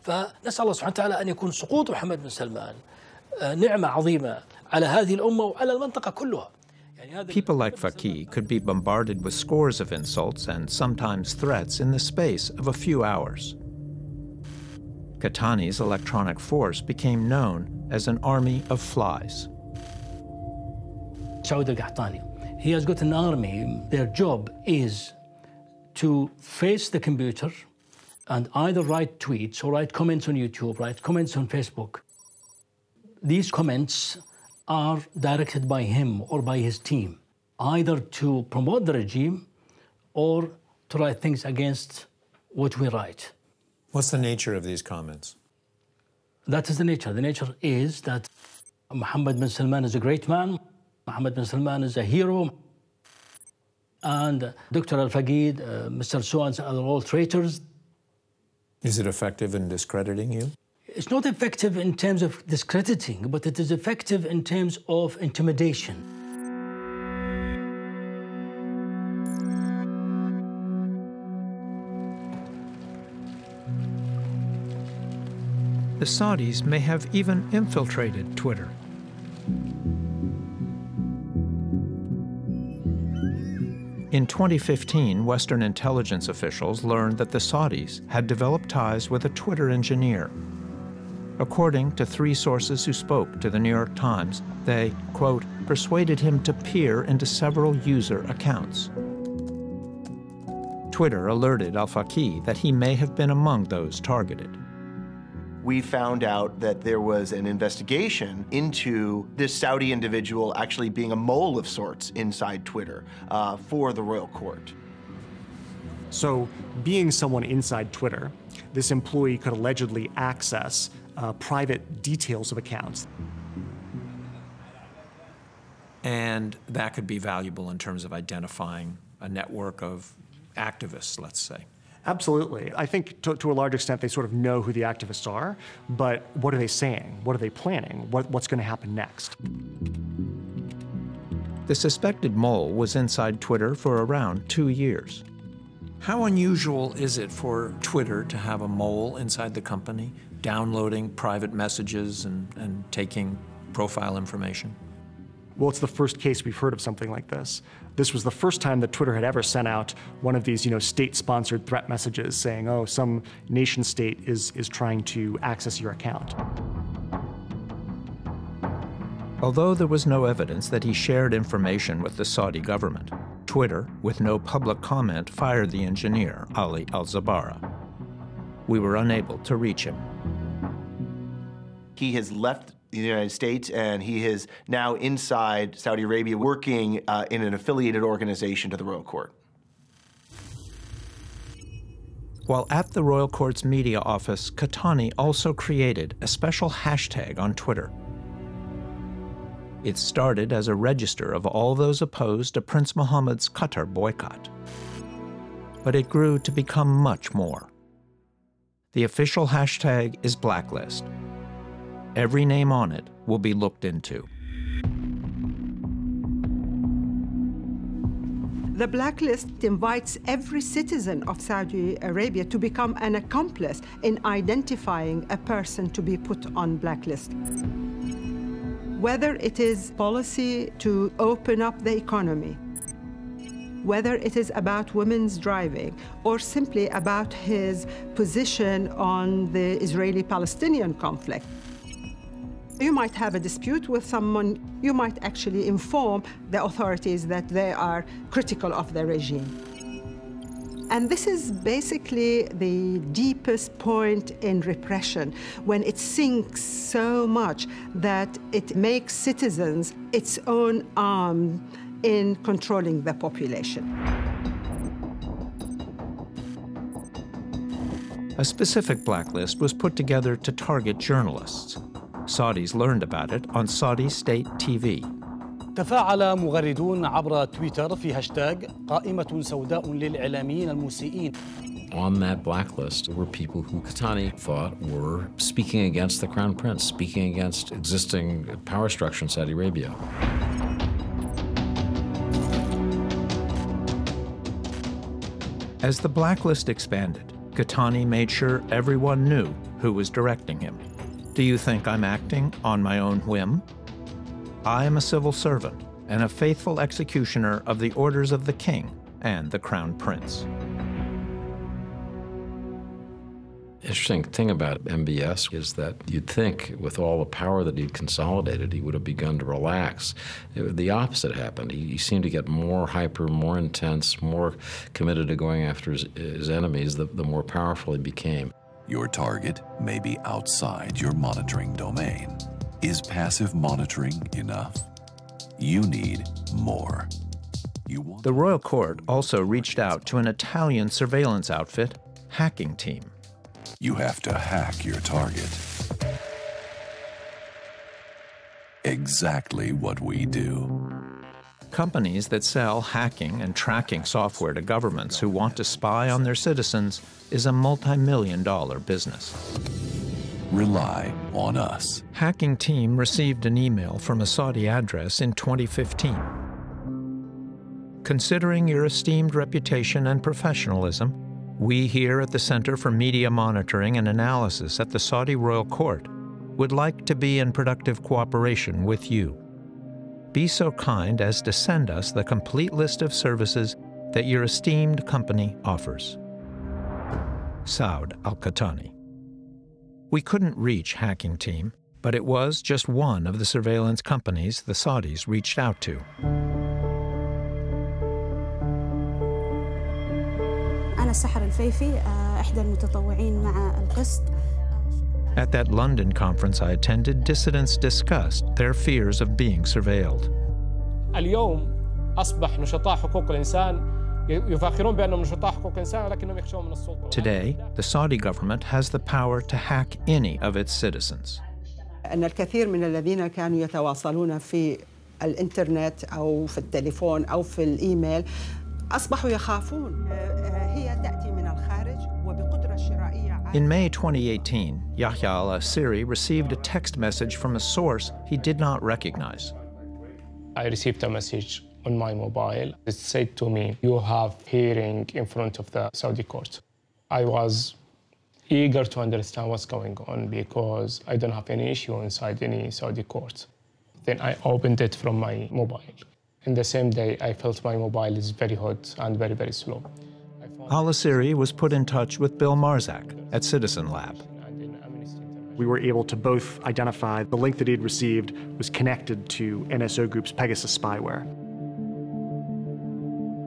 فنسأل الله سبحانه وتعالى أن يكون سقوط محمد بن سلمان نعمة عظيمة على هذه الأمة وعلى المنطقة كلها. People like Faqih could be bombarded with scores of insults and sometimes threats in the space of a few hours. Qahtani's electronic force became known as an army of flies. Saud al-Qahtani, he has got an army. Their job is to face the computer and either write tweets or write comments on YouTube, write comments on Facebook. these comments are directed by him or by his team, either to promote the regime or to write things against what we write. What's the nature of these comments? That is the nature. The nature is that Mohammed bin Salman is a great man. Mohammed bin Salman is a hero. And Dr. Al-Faqid, Mr. So-and-so are all traitors. Is it effective in discrediting you? It's not effective in terms of discrediting, but it is effective in terms of intimidation. The Saudis may have even infiltrated Twitter. In 2015, Western intelligence officials learned that the Saudis had developed ties with a Twitter engineer. According to 3 sources who spoke to the New York Times, they, quote, persuaded him to peer into several user accounts. Twitter alerted Al-Faqih that he may have been among those targeted. We found out that there was an investigation into this Saudi individual actually being a mole of sorts inside Twitter for the royal court. So, being someone inside Twitter, this employee could allegedly access private details of accounts. And that could be valuable in terms of identifying a network of activists, let's say. Absolutely. I think to a large extent they sort of know who the activists are, but what are they saying? What are they planning? What's going to happen next? The suspected mole was inside Twitter for around 2 years. How unusual is it for Twitter to have a mole inside the company, downloading private messages and taking profile information? Well, it's the first case we've heard of something like this. This was the first time that Twitter had ever sent out one of these, state-sponsored threat messages saying, oh, some nation state is trying to access your account. Although there was no evidence that he shared information with the Saudi government, Twitter, with no public comment, fired the engineer, Ali Al-Zabara. We were unable to reach him. He has left the United States, and he is now inside Saudi Arabia working in an affiliated organization to the royal court. While at the royal court's media office, Khatani also created a special hashtag on Twitter. It started as a register of all those opposed to Prince Mohammed's Qatar boycott. But it grew to become much more. The official hashtag is Blacklist. Every name on it will be looked into. The blacklist invites every citizen of Saudi Arabia to become an accomplice in identifying a person to be put on blacklist. Whether it is policy to open up the economy, whether it is about women's driving, or simply about his position on the Israeli-Palestinian conflict. You might have a dispute with someone, you might actually inform the authorities that they are critical of the regime. And this is basically the deepest point in repression, when it sinks so much that it makes citizens its own arm in controlling the population. A specific blacklist was put together to target journalists. Saudis learned about it on Saudi state TV. تفاعل مغردون عبر تويتر في هاشتاج قائمة سوداء للإعلاميين المسيئين. On that blacklist were people who Khatani thought were speaking against the Crown Prince, speaking against existing power structure in Saudi Arabia. As the blacklist expanded, Khatani made sure everyone knew who was directing him. Do you think I'm acting on my own whim? I am a civil servant and a faithful executioner of the orders of the king and the Crown Prince. Interesting thing about MBS is that you'd think with all the power that he'd consolidated, he would have begun to relax. The opposite happened. He seemed to get more hyper, more intense, more committed to going after his enemies the more powerful he became. Your target may be outside your monitoring domain. Is passive monitoring enough? You need more. The royal court also reached out to an Italian surveillance outfit, Hacking Team. You have to hack your target. Exactly what we do. Companies that sell hacking and tracking software to governments who want to spy on their citizens is a multi-million-dollar business. Rely on us. Hacking Team received an email from a Saudi address in 2015. Considering your esteemed reputation and professionalism, we here at the Center for Media Monitoring and Analysis at the Saudi Royal Court would like to be in productive cooperation with you. Be so kind as to send us the complete list of services that your esteemed company offers. Saud Al-Qahtani. We couldn't reach Hacking Team, but it was just one of the surveillance companies the Saudis reached out to. أنا السحر الفيفي إحدى المتطوعين مع القسط. At that London conference I attended, dissidents discussed their fears of being surveilled. اليوم أصبح نشطاء حقوق الإنسان يفاخرون بأنهم نشطاء حقوق الإنسان ولكنهم يخشون من السلطة. Today, the Saudi government has the power to hack any of its citizens. أن الكثير من الذين كانوا يتواصلون في الإنترنت أو في التليفون أو في الإيميل أصبحوا يخافون. هي تأتي من الخارج وبقدرة شرائية. In May 2018, Yahya al-Asiri received a text message from a source he did not recognize. I received a message on my mobile. It said to me, "You have hearing in front of the Saudi court." I was eager to understand what's going on because I don't have any issue inside any Saudi court. Then I opened it from my mobile. In the same day, I felt my mobile is very hot and very, very slow. Al-Asiri was put in touch with Bill Marzak at Citizen Lab. We were able to both identify the link that he'd received was connected to NSO Group's Pegasus Spyware.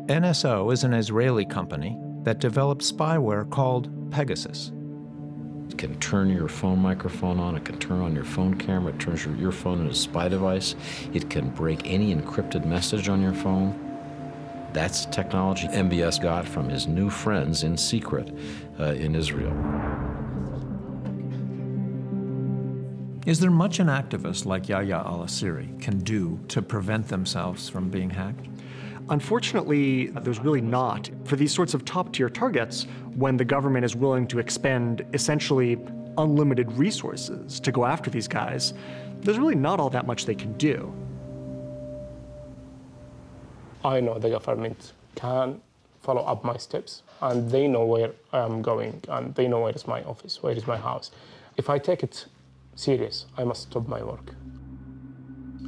NSO is an Israeli company that developed spyware called Pegasus. It can turn your phone microphone on, it can turn on your phone camera, it turns your phone into a spy device, it can break any encrypted message on your phone. That's technology MBS got from his new friends in secret in Israel. Is there much an activist like Yahya al-Asiri can do to prevent themselves from being hacked? Unfortunately, there's really not. For these sorts of top-tier targets, when the government is willing to expend essentially unlimited resources to go after these guys, there's really not all that much they can do. I know the government can follow up my steps, and they know where I'm going, and they know where is my office, where is my house. If I take it serious, I must stop my work.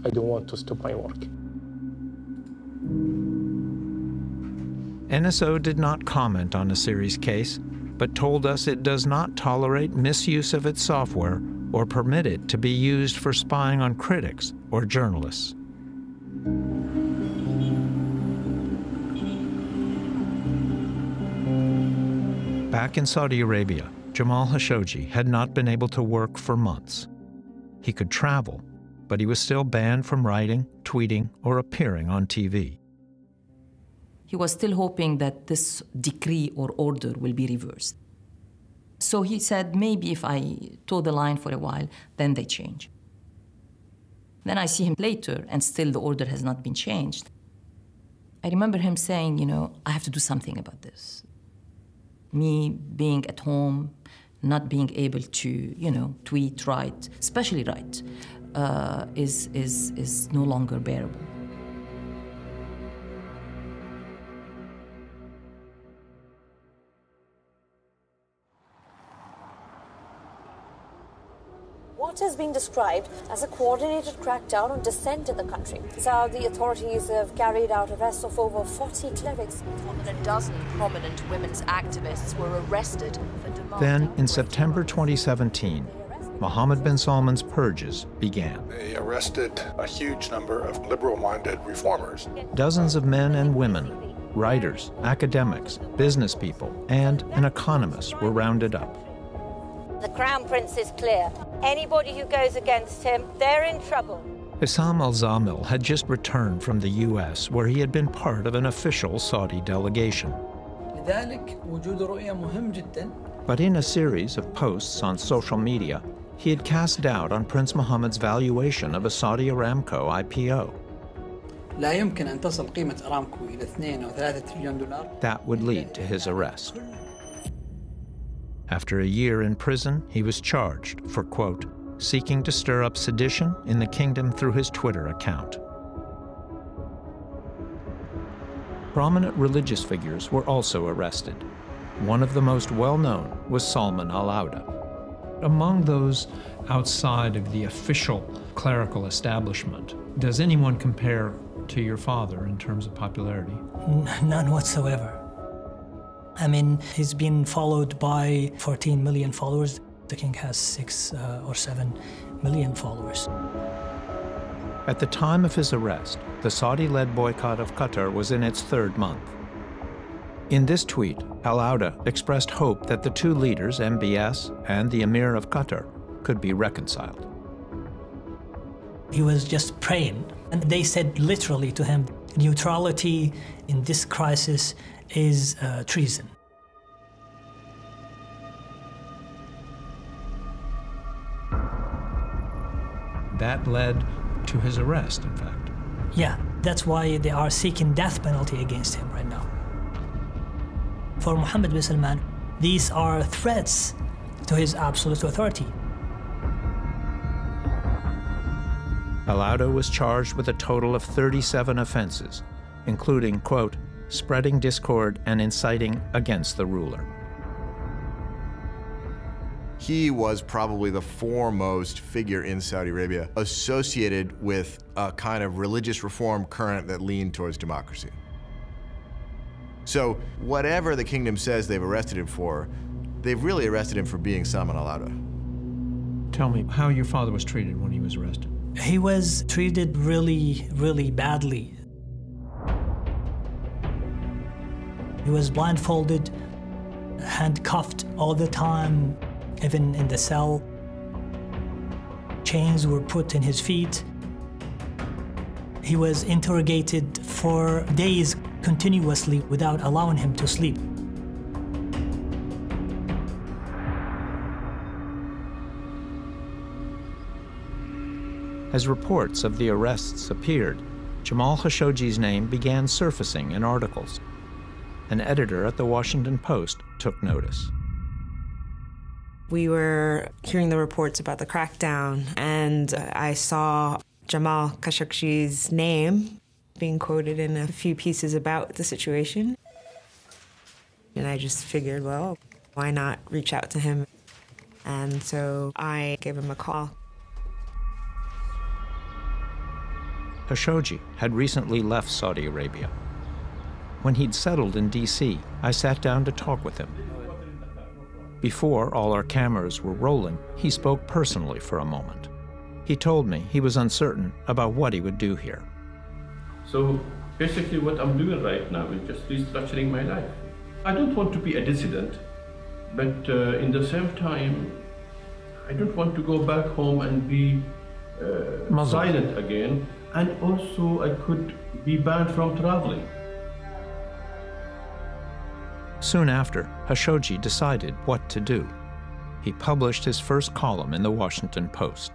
I don't want to stop my work. NSO did not comment on Asiri's case, but told us it does not tolerate misuse of its software or permit it to be used for spying on critics or journalists. Back in Saudi Arabia, Jamal Khashoggi had not been able to work for months. He could travel, but he was still banned from writing, tweeting, or appearing on TV. He was still hoping that this decree or order will be reversed. So he said, maybe if I toe the line for a while, then they change. Then I see him later, and still the order has not been changed. I remember him saying, you know, I have to do something about this. Me being at home, not being able to, you know, tweet, write, especially write, is no longer bearable. What is being described as a coordinated crackdown on dissent in the country. Saudi authorities have carried out arrests of over 40 clerics. More than a dozen prominent women's activists were arrested for demanding... Then, in September 2017, Mohammed bin Salman's purges began. They arrested a huge number of liberal-minded reformers. Dozens of men and women, writers, academics, business people, and an economist were rounded up. The Crown Prince is clear. Anybody who goes against him, they're in trouble. Issam al-Zamil had just returned from the U.S., where he had been part of an official Saudi delegation. But in a series of posts on social media, he had cast doubt on Prince Mohammed's valuation of a Saudi Aramco IPO. That would lead to his arrest. After a year in prison, he was charged for, quote, seeking to stir up sedition in the kingdom through his Twitter account. Prominent religious figures were also arrested. One of the most well-known was Salman al-Auda. Among those outside of the official clerical establishment, does anyone compare to your father in terms of popularity? None whatsoever. I mean, he's been followed by 14 million followers. The king has 6 or 7 million followers. At the time of his arrest, the Saudi-led boycott of Qatar was in its 3rd month. In this tweet, al-Auda expressed hope that the two leaders, MBS and the Emir of Qatar, could be reconciled. He was just praying, and they said literally to him, neutrality in this crisis is treason. That led to his arrest, in fact. Yeah, that's why they are seeking death penalty against him right now. For Mohammed bin Salman, these are threats to his absolute authority. Al-Auda was charged with a total of 37 offenses, including, quote, spreading discord and inciting against the ruler. He was probably the foremost figure in Saudi Arabia associated with a kind of religious reform current that leaned towards democracy. So whatever the kingdom says they've arrested him for, they've really arrested him for being Salman al-Auda. Tell me how your father was treated when he was arrested. He was treated really, really badly. He was blindfolded, handcuffed all the time, even in the cell. Chains were put in his feet. He was interrogated for days continuously without allowing him to sleep. As reports of the arrests appeared, Jamal Khashoggi's name began surfacing in articles. An editor at the Washington Post took notice. We were hearing the reports about the crackdown, and I saw Jamal Khashoggi's name being quoted in a few pieces about the situation. And I just figured, well, why not reach out to him? And so I gave him a call. Khashoggi had recently left Saudi Arabia. When he'd settled in D.C., I sat down to talk with him. Before all our cameras were rolling, he spoke personally for a moment. He told me he was uncertain about what he would do here. So basically what I'm doing right now is just restructuring my life. I don't want to be a dissident, but in the same time, I don't want to go back home and be silent again. And also I could be banned from traveling. Soon after, Khashoggi decided what to do. He published his first column in the Washington Post.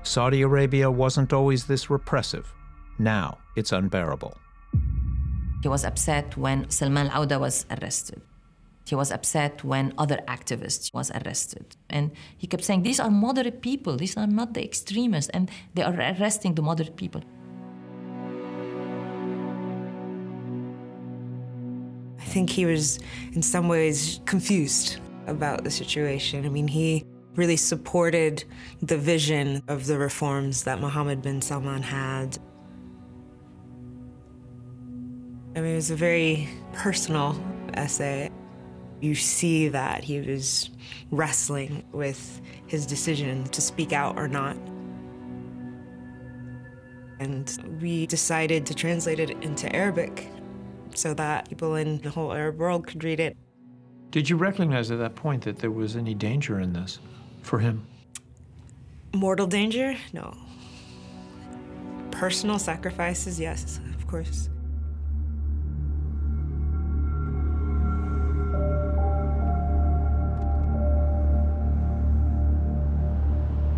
Saudi Arabia wasn't always this repressive. Now it's unbearable. He was upset when Salman al-Auda was arrested. He was upset when other activists was arrested. And he kept saying, these are moderate people, these are not the extremists, and they are arresting the moderate people. I think he was, in some ways, confused about the situation. I mean, he really supported the vision of the reforms that Mohammed bin Salman had. I mean, it was a very personal essay. You see that he was wrestling with his decision to speak out or not. And we decided to translate it into Arabic so that people in the whole Arab world could read it. Did you recognize at that point that there was any danger in this for him? Mortal danger? No. Personal sacrifices? Yes, of course.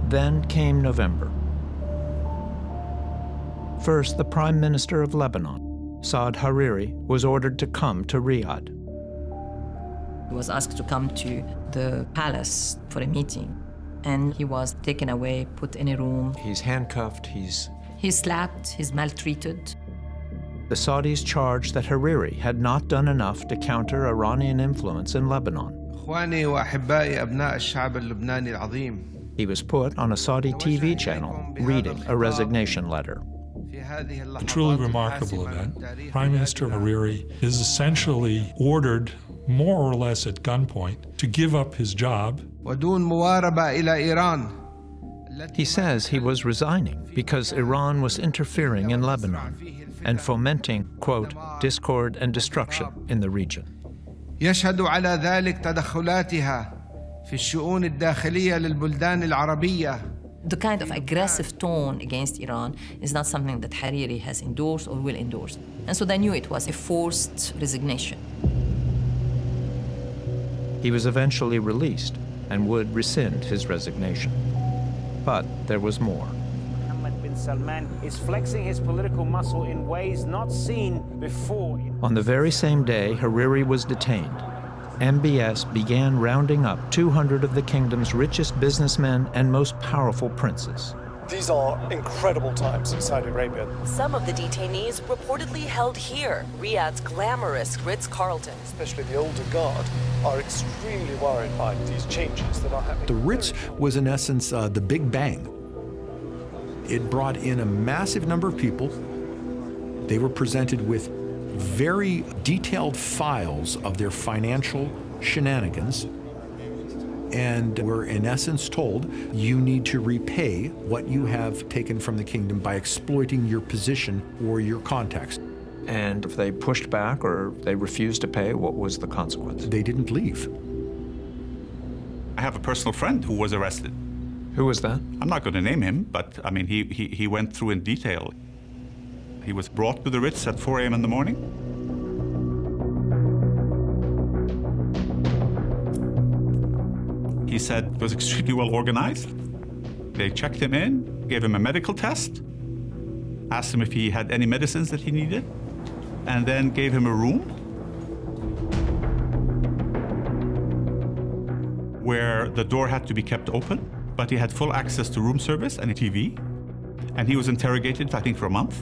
Then came November. First, the Prime Minister of Lebanon, Saad Hariri, was ordered to come to Riyadh. He was asked to come to the palace for a meeting, and he was taken away, put in a room. He's handcuffed, he's slapped, he's maltreated. The Saudis charged that Hariri had not done enough to counter Iranian influence in Lebanon. He was put on a Saudi TV channel reading a resignation letter. A truly remarkable event. Prime Minister Hariri is essentially ordered, more or less at gunpoint, to give up his job. He says he was resigning because Iran was interfering in Lebanon and fomenting, quote, discord and destruction in the region. يشهد على ذلك تدخلاتها في الشؤون الداخلية للبلدان العربية. The kind of aggressive tone against Iran is not something that Hariri has endorsed or will endorse. And so they knew it was a forced resignation. He was eventually released and would rescind his resignation. But there was more. Mohammed bin Salman is flexing his political muscle in ways not seen before. On the very same day Hariri was detained, MBS began rounding up 200 of the kingdom's richest businessmen and most powerful princes. These are incredible times in Saudi Arabia. Some of the detainees reportedly held here, Riyadh's glamorous Ritz-Carlton. Especially the older guard are extremely worried by these changes that are happening. The Ritz was in essence the Big Bang. It brought in a massive number of people. They were presented with very detailed files of their financial shenanigans and were in essence told, you need to repay what you have taken from the kingdom by exploiting your position or your contacts. And if they pushed back or they refused to pay, what was the consequence? They didn't leave. I have a personal friend who was arrested. Who was that? I'm not going to name him, but I mean, he went through in detail. He was brought to the Ritz at 4 a.m. in the morning. He said it was extremely well organized. They checked him in, gave him a medical test, asked him if he had any medicines that he needed, and then gave him a room where the door had to be kept open, but he had full access to room service and a TV. And he was interrogated, I think, for a month.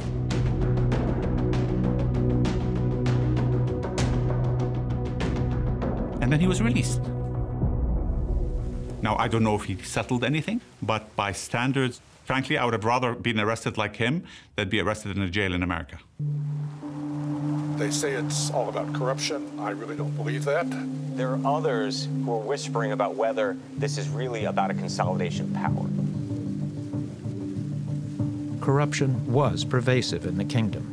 And then he was released. Now, I don't know if he settled anything, but by standards, frankly, I would have rather been arrested like him than be arrested in a jail in America. They say it's all about corruption. I really don't believe that. There are others who are whispering about whether this is really about a consolidation of power. Corruption was pervasive in the kingdom.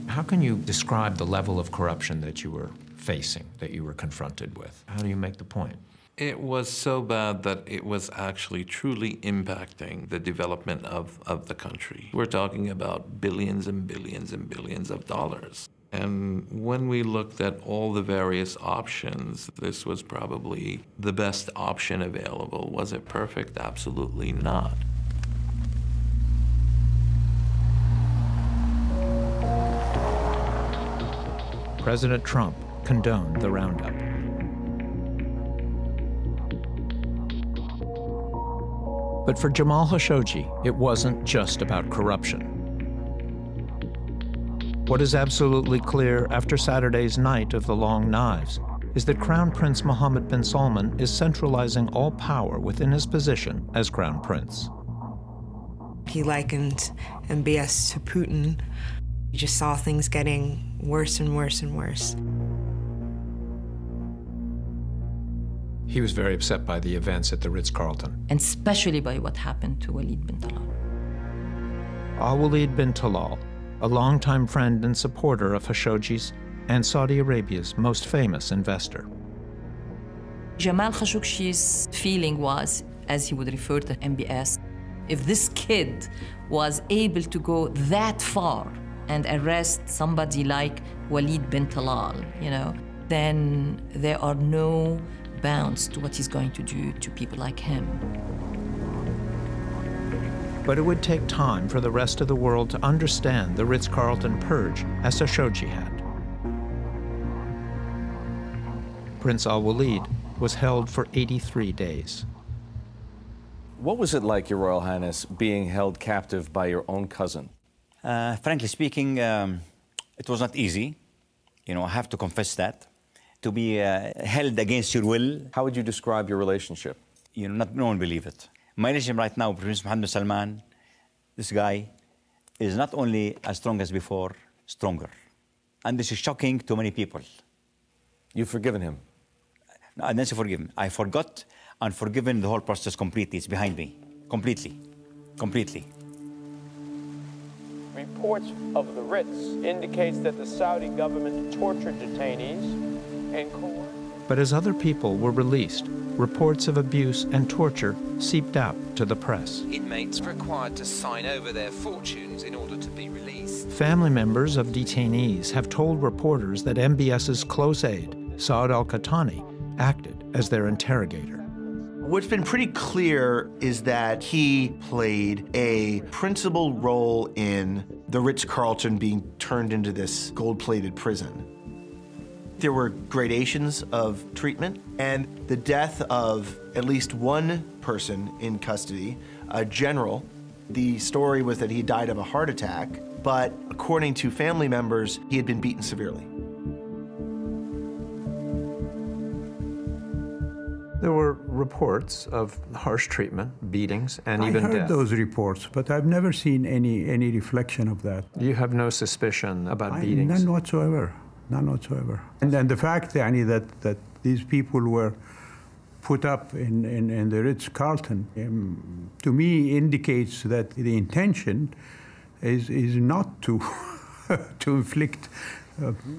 How can you describe the level of corruption that you were facing, that you were confronted with? How do you make the point? It was so bad that it was actually truly impacting the development of the country. We're talking about billions and billions and billions of dollars. And when we looked at all the various options, this was probably the best option available. Was it perfect? Absolutely not. President Trump condoned the roundup. But for Jamal Khashoggi, it wasn't just about corruption. What is absolutely clear after Saturday's night of the long knives is that Crown Prince Mohammed bin Salman is centralizing all power within his position as Crown Prince. He likened MBS to Putin. You just saw things getting worse and worse and worse. He was very upset by the events at the Ritz-Carlton. And especially by what happened to Walid bin Talal. Al-Walid bin Talal, a longtime friend and supporter of Khashoggi's, and Saudi Arabia's most famous investor. Jamal Khashoggi's feeling was, as he would refer to MBS, if this kid was able to go that far and arrest somebody like Walid bin Talal, then there are no bounds to what he's going to do to people like him. But it would take time for the rest of the world to understand the Ritz-Carlton purge as Khashoggi had. Prince Al-Walid was held for 83 days. What was it like, Your Royal Highness, being held captive by your own cousin? Frankly speaking, it was not easy. I have to confess that. To be held against your will. How would you describe your relationship? No one believe it. My relationship right now with Prince Mohammed bin Salman, this guy, is not only as strong as before, stronger. And this is shocking to many people. You've forgiven him? No, I didn't say forgiven. I forgot and forgiven the whole process completely. It's behind me. Completely. Completely. Reports of the Ritz indicates that the Saudi government tortured detainees and coerced. But as other people were released, reports of abuse and torture seeped out to the press. Inmates required to sign over their fortunes in order to be released. Family members of detainees have told reporters that MBS's close aide, Saad al-Qahtani, acted as their interrogator. What's been pretty clear is that he played a principal role in the Ritz-Carlton being turned into this gold-plated prison. There were gradations of treatment, and the death of at least one person in custody, a general, the story was that he died of a heart attack, but according to family members, he had been beaten severely. There were reports of harsh treatment, beatings, and even death. I heard those reports, but I've never seen any reflection of that. You have no suspicion about beatings? None whatsoever. None whatsoever. And then the fact that these people were put up in the Ritz-Carlton, to me indicates that the intention is not to, to inflict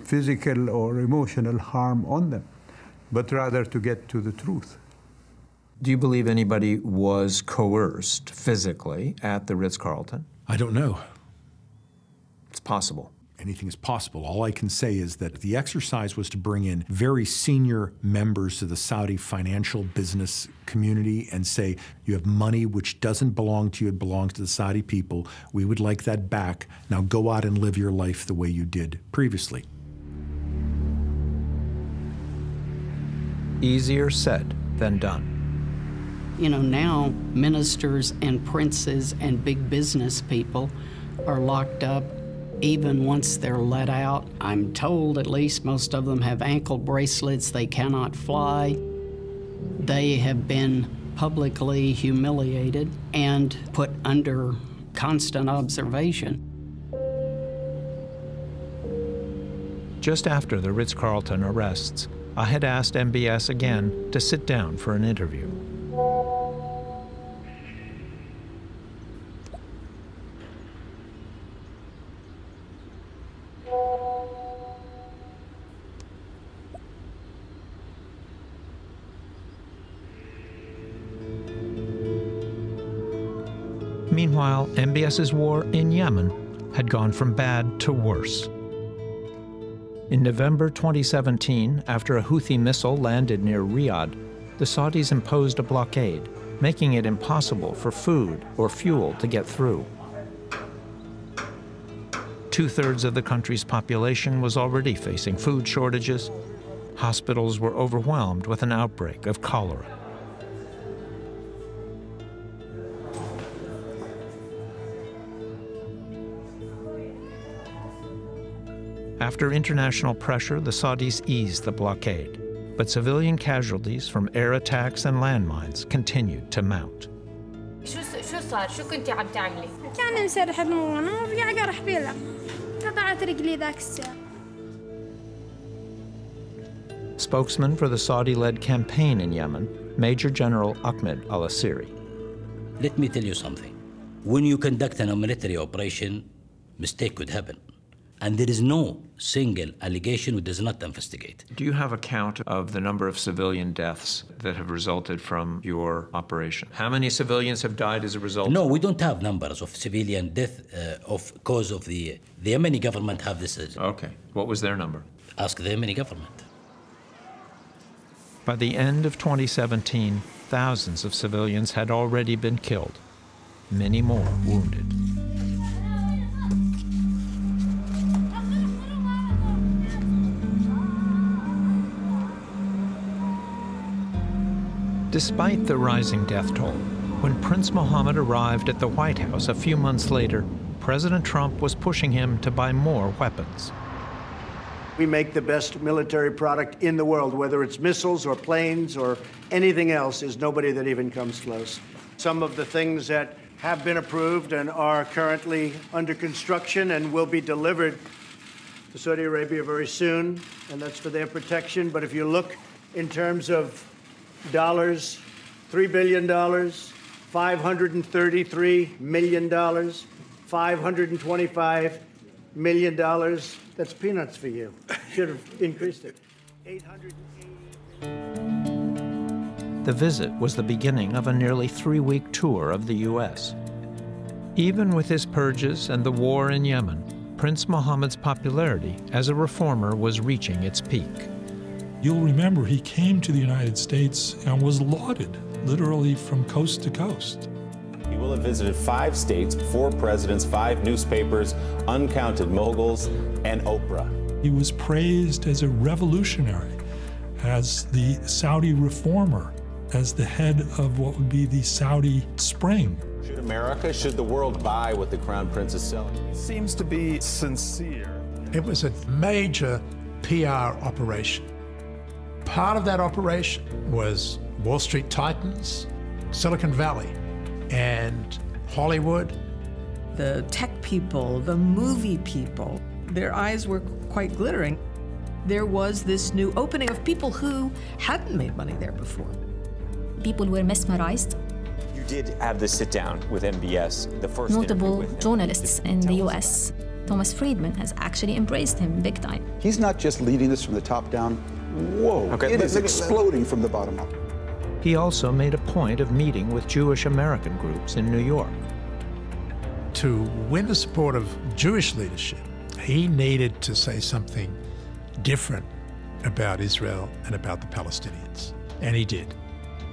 physical or emotional harm on them, but rather to get to the truth. Do you believe anybody was coerced physically at the Ritz-Carlton? I don't know. It's possible. Anything is possible. All I can say is that the exercise was to bring in very senior members of the Saudi financial business community and say, you have money which doesn't belong to you, it belongs to the Saudi people. We would like that back. Now go out and live your life the way you did previously. Easier said than done. Now ministers and princes and big business people are locked up even once they're let out. I'm told at least most of them have ankle bracelets, they cannot fly. They have been publicly humiliated and put under constant observation. Just after the Ritz-Carlton arrests, I had asked MBS again to sit down for an interview. Meanwhile, MBS's war in Yemen had gone from bad to worse. In November 2017, after a Houthi missile landed near Riyadh, the Saudis imposed a blockade, making it impossible for food or fuel to get through. 2/3 of the country's population was already facing food shortages. Hospitals were overwhelmed with an outbreak of cholera. After international pressure, the Saudis eased the blockade, but civilian casualties from air attacks and landmines continued to mount. شو صار؟ شو كنتي عم تعملي؟ كان انسرح المونا ورجع قرح بيلع. قطعت رجلي ذاك الساعة. Spokesman for the Saudi-led campaign in Yemen, Major General Ahmed al-Asiri. Let me tell you something. When you conduct a military operation, mistake could happen. And there is no single allegation which does not investigate. Do you have a count of the number of civilian deaths that have resulted from your operation? How many civilians have died as a result? No, we don't have numbers of civilian death of cause of the Yemeni government have this. Okay. What was their number? Ask the Yemeni government. By the end of 2017, thousands of civilians had already been killed, many more wounded. Despite the rising death toll, when Prince Mohammed arrived at the White House a few months later, President Trump was pushing him to buy more weapons. We make the best military product in the world, whether it's missiles or planes or anything else. There's nobody that even comes close. Some of the things that have been approved and are currently under construction and will be delivered to Saudi Arabia very soon, and that's for their protection. But if you look in terms of dollars, $3 billion, $533 million, $525 million. That's peanuts for you. Should have increased it. The visit was the beginning of a nearly 3-week tour of the U.S. Even with his purges and the war in Yemen, Prince Mohammed's popularity as a reformer was reaching its peak. You'll remember he came to the United States and was lauded, literally from coast to coast. He will have visited 5 states, 4 presidents, 5 newspapers, uncounted moguls, and Oprah. He was praised as a revolutionary, as the Saudi reformer, as the head of what would be the Saudi Spring. Should America, should the world buy what the Crown Prince is selling? He seems to be sincere. It was a major PR operation. Part of that operation was Wall Street titans, Silicon Valley, and Hollywood. The tech people, the movie people, their eyes were quite glittering. There was this new opening of people who hadn't made money there before. People were mesmerized. You did have this sit down with MBS, the first notable journalists in the US. Thomas Friedman has actually embraced him big time. He's not just leading this from the top down. Whoa, okay, it is exploding from the bottom up. He also made a point of meeting with Jewish American groups in New York. To win the support of Jewish leadership, he needed to say something different about Israel and about the Palestinians, and he did.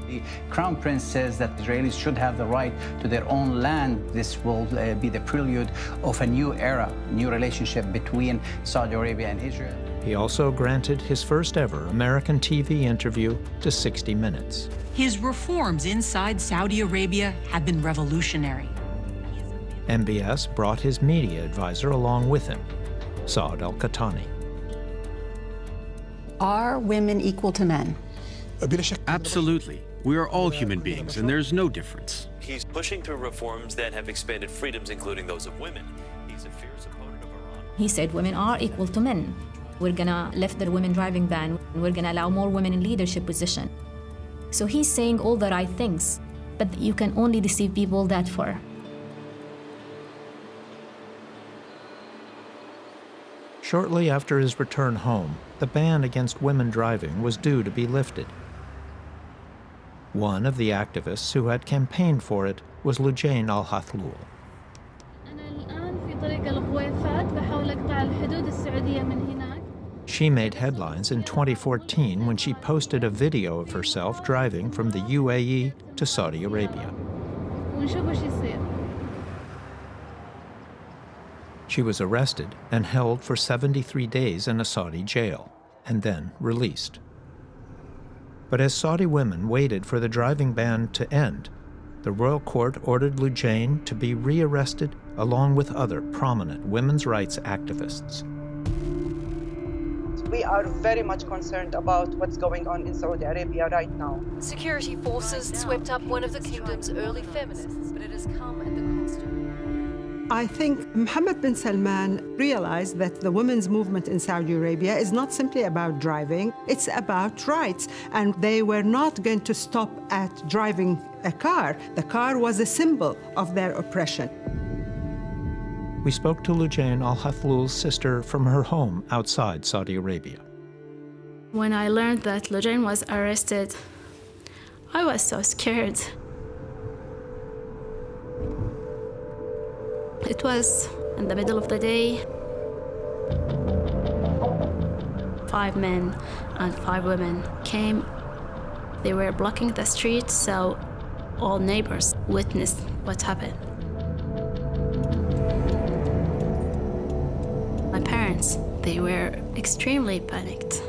The Crown Prince says that Israelis should have the right to their own land. This will be the prelude of a new era, new relationship between Saudi Arabia and Israel. He also granted his first ever American TV interview to 60 Minutes. His reforms inside Saudi Arabia have been revolutionary. MBS brought his media advisor along with him, Saad al-Qahtani. Are women equal to men? Absolutely. We are all human beings, and there's no difference. He's pushing through reforms that have expanded freedoms, including those of women. He's a fierce opponent of Iran. He said women are equal to men. We're gonna lift the women driving ban, and we're gonna allow more women in leadership position. So he's saying all the right things, but you can only deceive people that far. Shortly after his return home, the ban against women driving was due to be lifted. One of the activists who had campaigned for it was Lujain al-Hathlul. She made headlines in 2014 when she posted a video of herself driving from the UAE to Saudi Arabia. She was arrested and held for 73 days in a Saudi jail, and then released. But as Saudi women waited for the driving ban to end, the royal court ordered Lujain to be rearrested along with other prominent women's rights activists. We are very much concerned about what's going on in Saudi Arabia right now. Security forces swept up one of the kingdom's early feminists, but it has come at the cost of... I think Mohammed bin Salman realized that the women's movement in Saudi Arabia is not simply about driving, it's about rights. And they were not going to stop at driving a car. The car was a symbol of their oppression. We spoke to Lujain Al-Hathlul's sister from her home outside Saudi Arabia. When I learned that Lujain was arrested, I was so scared. It was in the middle of the day. 5 men and 5 women came. They were blocking the street, so all neighbors witnessed what happened. My parents, they were extremely panicked.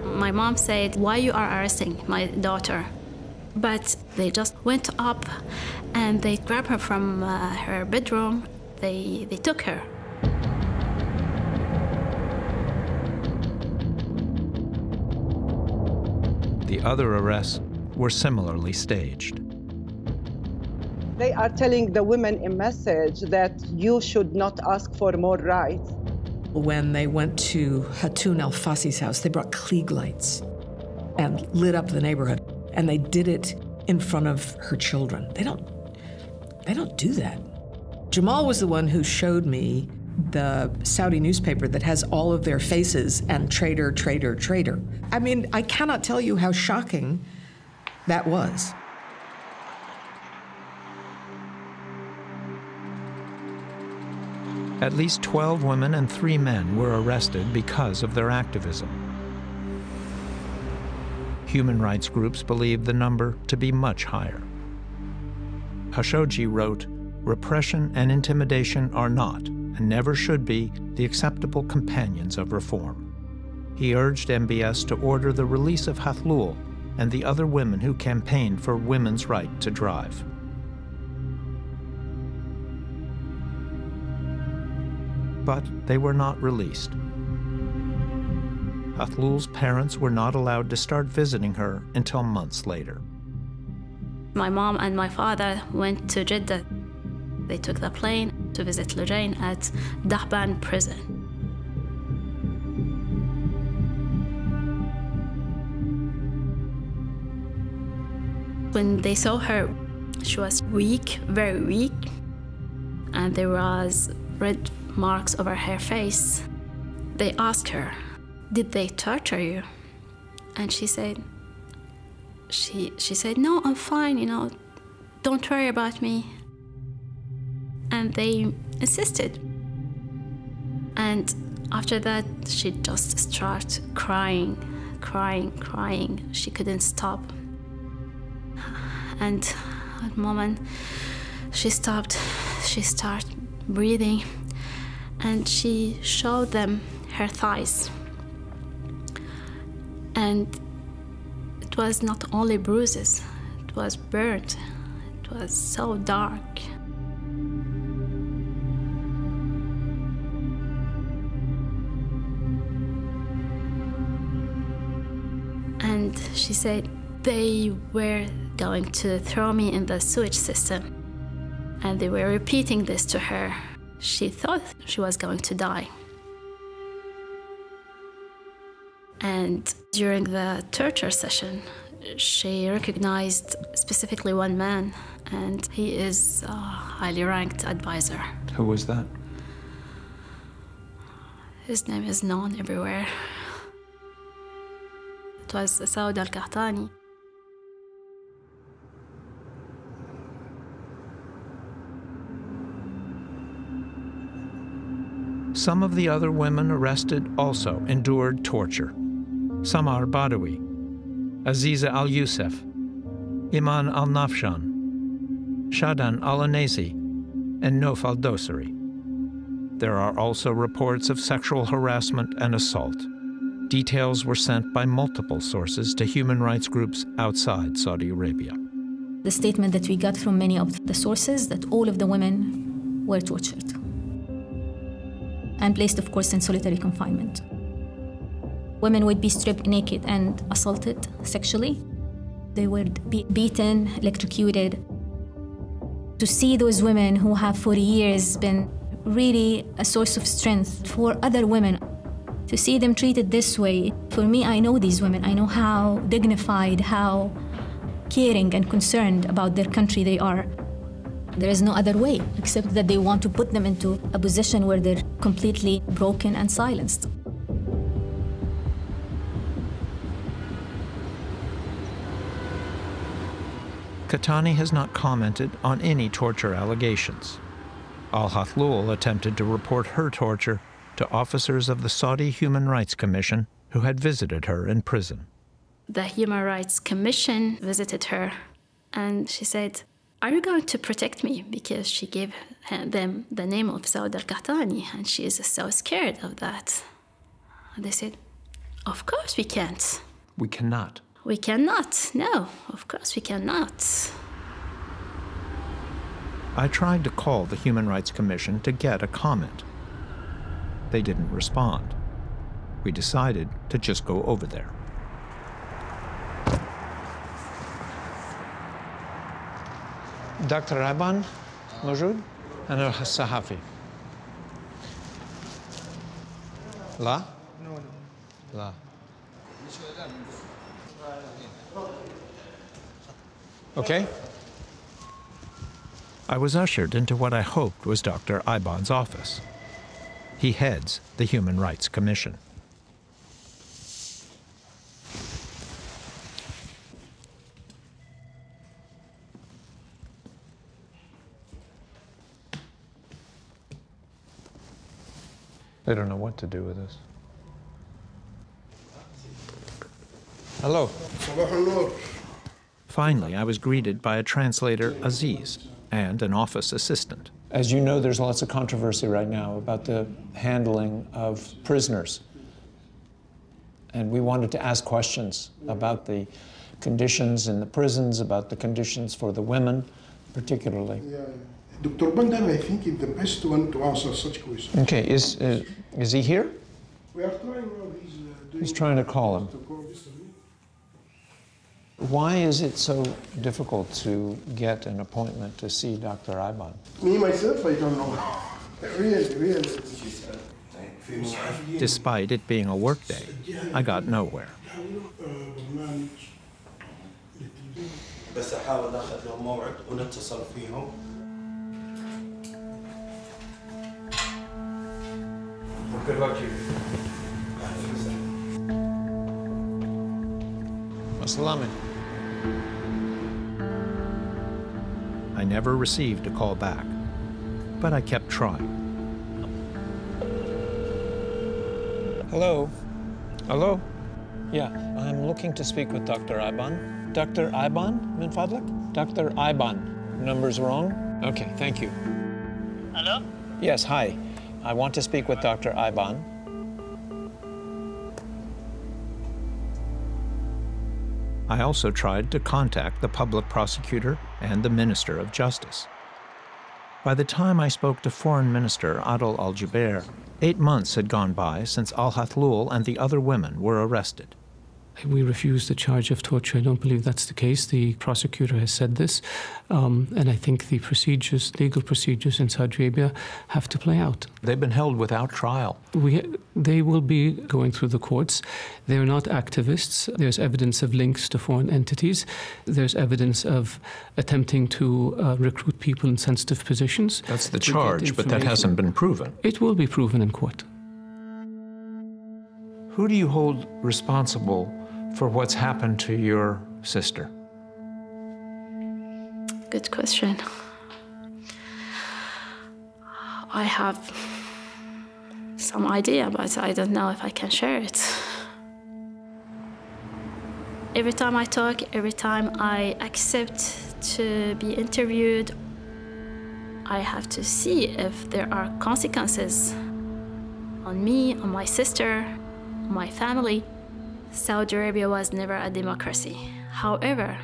My mom said, "Why you are arresting my daughter?" But they just went up and they grabbed her from her bedroom. They took her. The other arrests were similarly staged. They are telling the women a message that you should not ask for more rights. When they went to Hatun al-Fasi's house, they brought Klieg lights and lit up the neighborhood. And they did it in front of her children. They don't do that. Jamal was the one who showed me the Saudi newspaper that has all of their faces and traitor, traitor, traitor. I mean, I cannot tell you how shocking that was. At least 12 women and 3 men were arrested because of their activism. Human rights groups believe the number to be much higher. Khashoggi wrote, "Repression and intimidation are not, and never should be, the acceptable companions of reform." He urged MBS to order the release of Hathlul and the other women who campaigned for women's right to drive. But they were not released. Hathlul's parents were not allowed to start visiting her until months later. My mom and my father went to Jeddah. They took the plane to visit Lujain at Dahban prison. When they saw her, she was weak, very weak, and there was red marks over her face. They asked her, "Did they torture you?" And she said, "No, I'm fine, don't worry about me." And they insisted. And after that, she just started crying. She couldn't stop. And at the moment, she stopped. She started breathing, and she showed them her thighs. And it was not only bruises, it was burnt. It was so dark. And she said they were going to throw me in the sewage system. And they were repeating this to her. She thought she was going to die. And during the torture session, she recognized specifically one man, and he is a highly ranked advisor. Who was that? His name is known everywhere. It was Saud al-Qahtani. Some of the other women arrested also endured torture. Samar Badawi, Aziza al-Youssef, Iman al-Nafshan, Shadan al-Anesi, and Nof al-Dosari. There are also reports of sexual harassment and assault. Details were sent by multiple sources to human rights groups outside Saudi Arabia. The statement that we got from many of the sources that all of the women were tortured and placed, of course, in solitary confinement. Women would be stripped naked and assaulted sexually. They would be beaten, electrocuted. To see those women who have for years been really a source of strength for other women, to see them treated this way, for me, I know these women. I know how dignified, how caring and concerned about their country they are. There is no other way except that they want to put them into a position where they're completely broken and silenced. Qahtani has not commented on any torture allegations. Al-Shaikh attempted to report her torture to officers of the Saudi Human Rights Commission who had visited her in prison. The Human Rights Commission visited her, and she said, "Are you going to protect me?" Because she gave them the name of Saud al-Qahtani, and she is so scared of that. And they said, "Of course we can't." We cannot. We cannot. No, of course we cannot. I tried to call the Human Rights Commission to get a comment. They didn't respond. We decided to just go over there. Dr. Aban, موجود؟ أنا الصحفي. لا؟ لا. Okay. I was ushered into what I hoped was Dr. Iban's office. He heads the Human Rights Commission. They don't know what to do with this. Hello. Finally, I was greeted by a translator, Aziz, and an office assistant. As you know, there's lots of controversy right now about the handling of prisoners. And we wanted to ask questions about the conditions in the prisons, about the conditions for the women, particularly. Yeah. Dr. Bandan, I think, is the best one to answer such questions. Okay, is he here? We are trying now. He's trying to call him. Why is it so difficult to get an appointment to see Dr. Iban? Me, myself, I don't know. Really. Despite it being a workday, I got nowhere. Good luck to you. Assalamu. I never received a call back, but I kept trying. Hello? Hello? Yeah, I'm looking to speak with Dr. Iban. Dr. Iban, min fadlak? Dr. Iban. Number's wrong? Okay, thank you. Hello? Yes, hi. I want to speak with Dr. Iban. I also tried to contact the public prosecutor and the Minister of Justice. By the time I spoke to Foreign Minister Adel Al-Jubeir, 8 months had gone by since Al-Shaikh and the other women were arrested. We refuse the charge of torture. I don't believe that's the case. The prosecutor has said this, and I think the procedures, legal procedures in Saudi Arabia have to play out. They've been held without trial. They will be going through the courts. They're not activists. There's evidence of links to foreign entities. There's evidence of attempting to recruit people in sensitive positions. That's the charge, but that hasn't been proven. It will be proven in court. Who do you hold responsible for what's happened to your sister? Good question. I have some idea, but I don't know if I can share it. Every time I talk, every time I accept to be interviewed, I have to see if there are consequences on me, on my sister, my family. Saudi Arabia was never a democracy. However,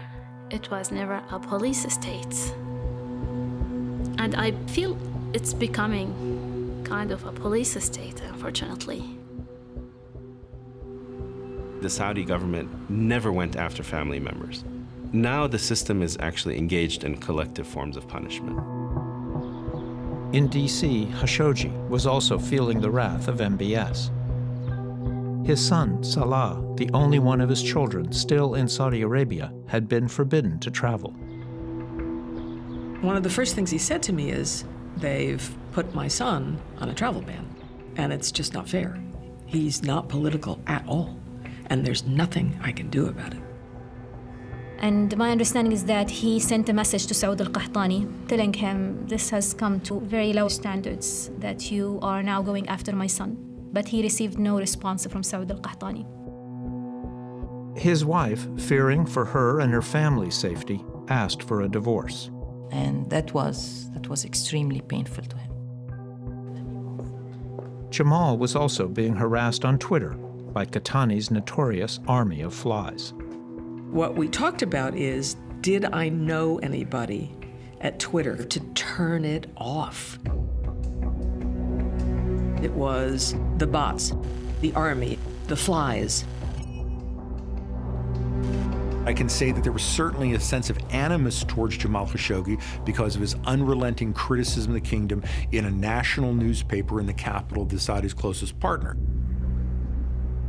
it was never a police state. And I feel it's becoming kind of a police state, unfortunately. The Saudi government never went after family members. Now the system is actually engaged in collective forms of punishment. In D.C., Khashoggi was also feeling the wrath of MBS. His son, Salah, the only one of his children still in Saudi Arabia, had been forbidden to travel. One of the first things he said to me is, they've put my son on a travel ban, and it's just not fair. He's not political at all, and there's nothing I can do about it. And my understanding is that he sent a message to Saud al-Qahtani telling him this has come to very low standards, that you are now going after my son. But he received no response from Saud al-Qahtani. His wife, fearing for her and her family's safety, asked for a divorce. And that was extremely painful to him. Jamal was also being harassed on Twitter by Qahtani's notorious army of flies. What we talked about is, did I know anybody at Twitter to turn it off? It was the bots, the army, the flies. I can say that there was certainly a sense of animus towards Jamal Khashoggi because of his unrelenting criticism of the kingdom in a national newspaper in the capital of the Saudis' closest partner.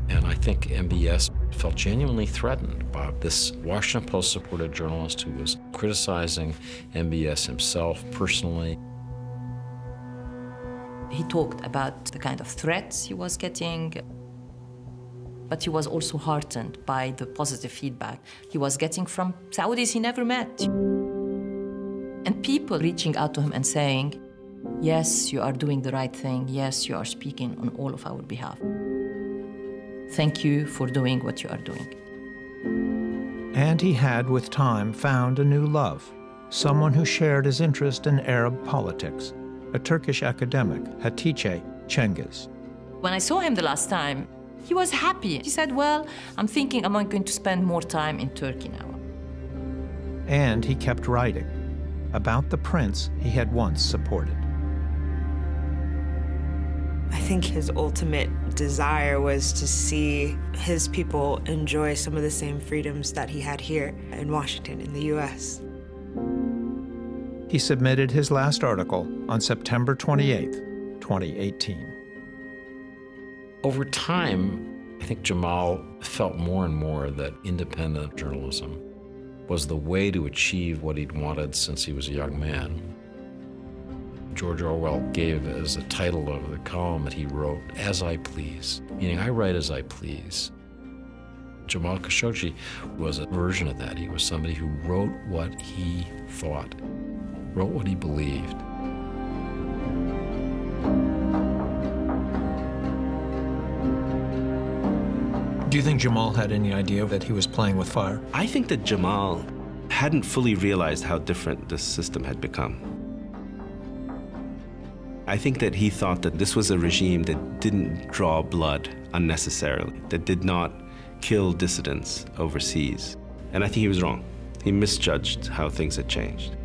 And I think MBS felt genuinely threatened by this Washington Post-supported journalist who was criticizing MBS himself personally. He talked about the kind of threats he was getting, but he was also heartened by the positive feedback he was getting from Saudis he never met. And people reaching out to him and saying, yes, you are doing the right thing. Yes, you are speaking on all of our behalf. Thank you for doing what you are doing. And he had, with time, found a new love, someone who shared his interest in Arab politics, a Turkish academic, Hatice Cengiz. When I saw him the last time, he was happy. He said, well, I'm thinking I'm going to spend more time in Turkey now. And he kept writing about the prince he had once supported. I think his ultimate desire was to see his people enjoy some of the same freedoms that he had here in Washington, in the US. He submitted his last article on September 28, 2018. Over time, I think Jamal felt more and more that independent journalism was the way to achieve what he'd wanted since he was a young man. George Orwell gave as a title of the column that he wrote, "As I Please," meaning I write as I please. Jamal Khashoggi was a version of that. He was somebody who wrote what he thought, wrote what he believed. Do you think Jamal had any idea that he was playing with fire? I think that Jamal hadn't fully realized how different this system had become. I think that he thought that this was a regime that didn't draw blood unnecessarily, that did not kill dissidents overseas. And I think he was wrong. He misjudged how things had changed.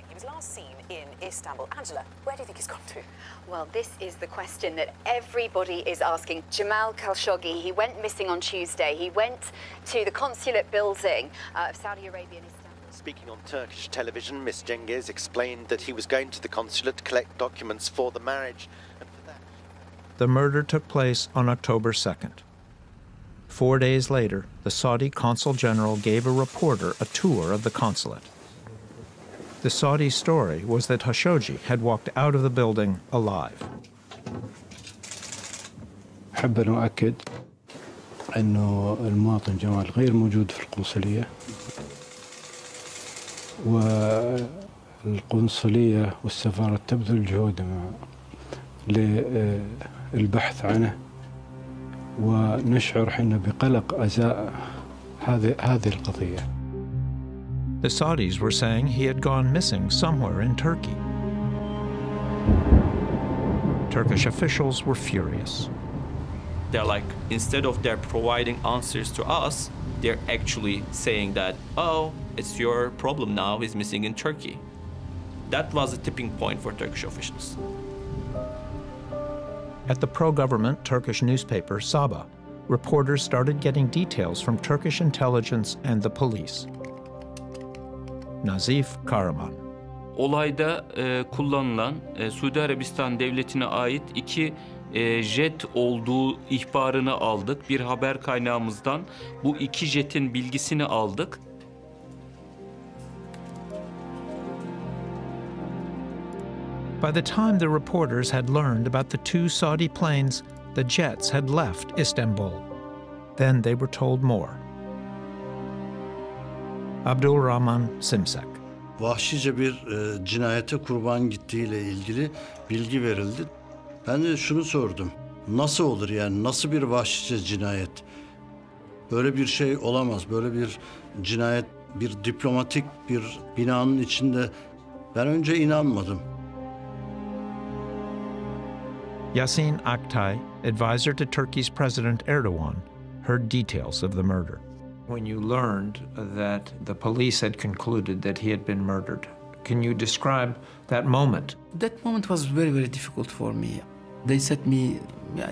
He was last seen in Istanbul. Angela, where do you think he's gone to? Well, this is the question that everybody is asking. Jamal Khashoggi, he went missing on Tuesday. He went to the consulate building of Saudi Arabia in Istanbul. Speaking on Turkish television, Ms. Cengiz explained that he was going to the consulate to collect documents for the marriage. And for that... The murder took place on October 2nd. 4 days later, the Saudi Consul General gave a reporter a tour of the consulate. The Saudi story was that Khashoggi had walked out of the building alive. أحب أن أؤكد أنه المواطن جمال غير موجود في القنصلية والقنصلية والسفارة تبذل جهودها للبحث عنه ونشعر حنا بقلق أزاء هذه القضية. The Saudis were saying he had gone missing somewhere in Turkey. Turkish officials were furious. They're like, instead of they're providing answers to us, they're actually saying that, oh, it's your problem now, he's missing in Turkey. That was a tipping point for Turkish officials. At the pro-government Turkish newspaper Sabah, reporters started getting details from Turkish intelligence and the police. Nazif Karaman. Olayda kullanılan Suudi Arabistan devletine ait 2 jet olduğu ihbarını aldık. Bir haber kaynağımızdan bu 2 jetin bilgisini aldık. By the time the reporters had learned about the 2 Saudi planes, the jets had left Istanbul. Then they were told more. Abdulrahman Simsek. Vahşice bir cinayete kurban gittiğiyle ilgili bilgi verildi. Ben de şunu sordum. Nasıl olur yani? Nasıl bir vahşice cinayet? Böyle bir şey olamaz. Böyle bir cinayet, bir diplomatik bir binanın içinde. Ben önce inanmadım. Yasin Aktay, advisor to Turkey's President Erdogan, heard details of the murder. When you learned that the police had concluded that he had been murdered, can you describe that moment? That moment was very, very difficult for me. They said me, they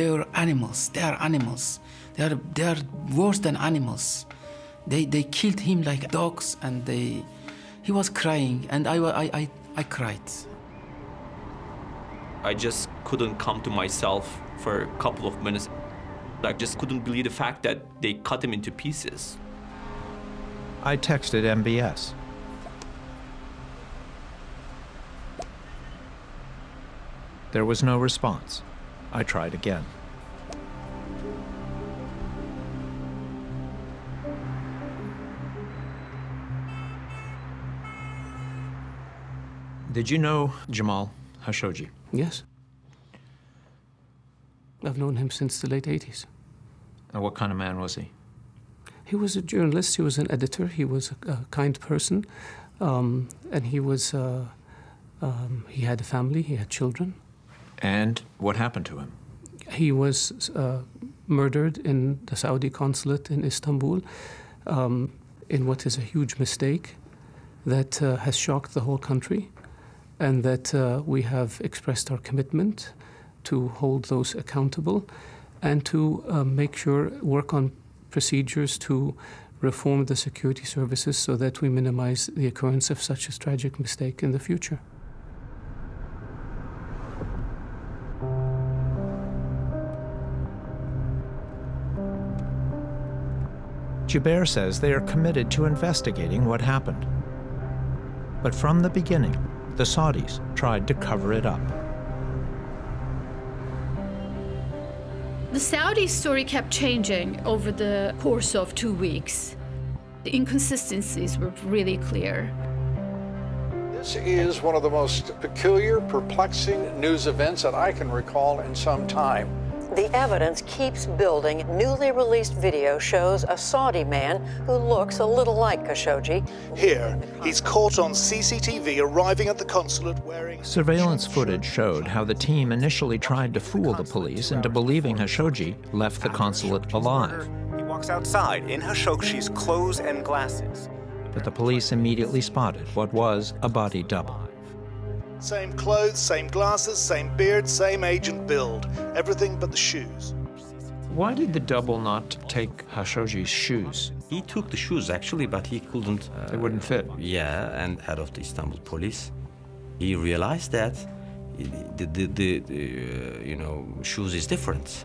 are animals. They are animals. They are worse than animals. They killed him like dogs, and he was crying, and I cried. I just couldn't come to myself for a couple of minutes. I just couldn't believe the fact that they cut him into pieces. I texted MBS. There was no response. I tried again. Did you know Jamal Khashoggi? Yes. I've known him since the late 80s. And what kind of man was he? He was a journalist, he was an editor, he was a kind person, and he had a family, he had children. And what happened to him? He was murdered in the Saudi consulate in Istanbul in what is a huge mistake that has shocked the whole country, and that we have expressed our commitment to hold those accountable and to work on procedures to reform the security services so that we minimize the occurrence of such a tragic mistake in the future. Jubair says they are committed to investigating what happened. But from the beginning, the Saudis tried to cover it up. The Saudi story kept changing over the course of 2 weeks. The inconsistencies were really clear. This is one of the most peculiar, perplexing news events that I can recall in some time. The evidence keeps building. Newly released video shows a Saudi man who looks a little like Khashoggi. Here, he's caught on CCTV arriving at the consulate wearing... Surveillance footage showed how the team initially tried to fool the police into believing Khashoggi left the consulate alive. He walks outside in Khashoggi's clothes and glasses. But the police immediately spotted what was a body double. Same clothes, same glasses, same beard, same age and build. Everything but the shoes. Why did the double not take Khashoggi's shoes? He took the shoes actually, but he couldn't. They wouldn't fit. Yeah, and head of the Istanbul police, he realized that the shoes is different.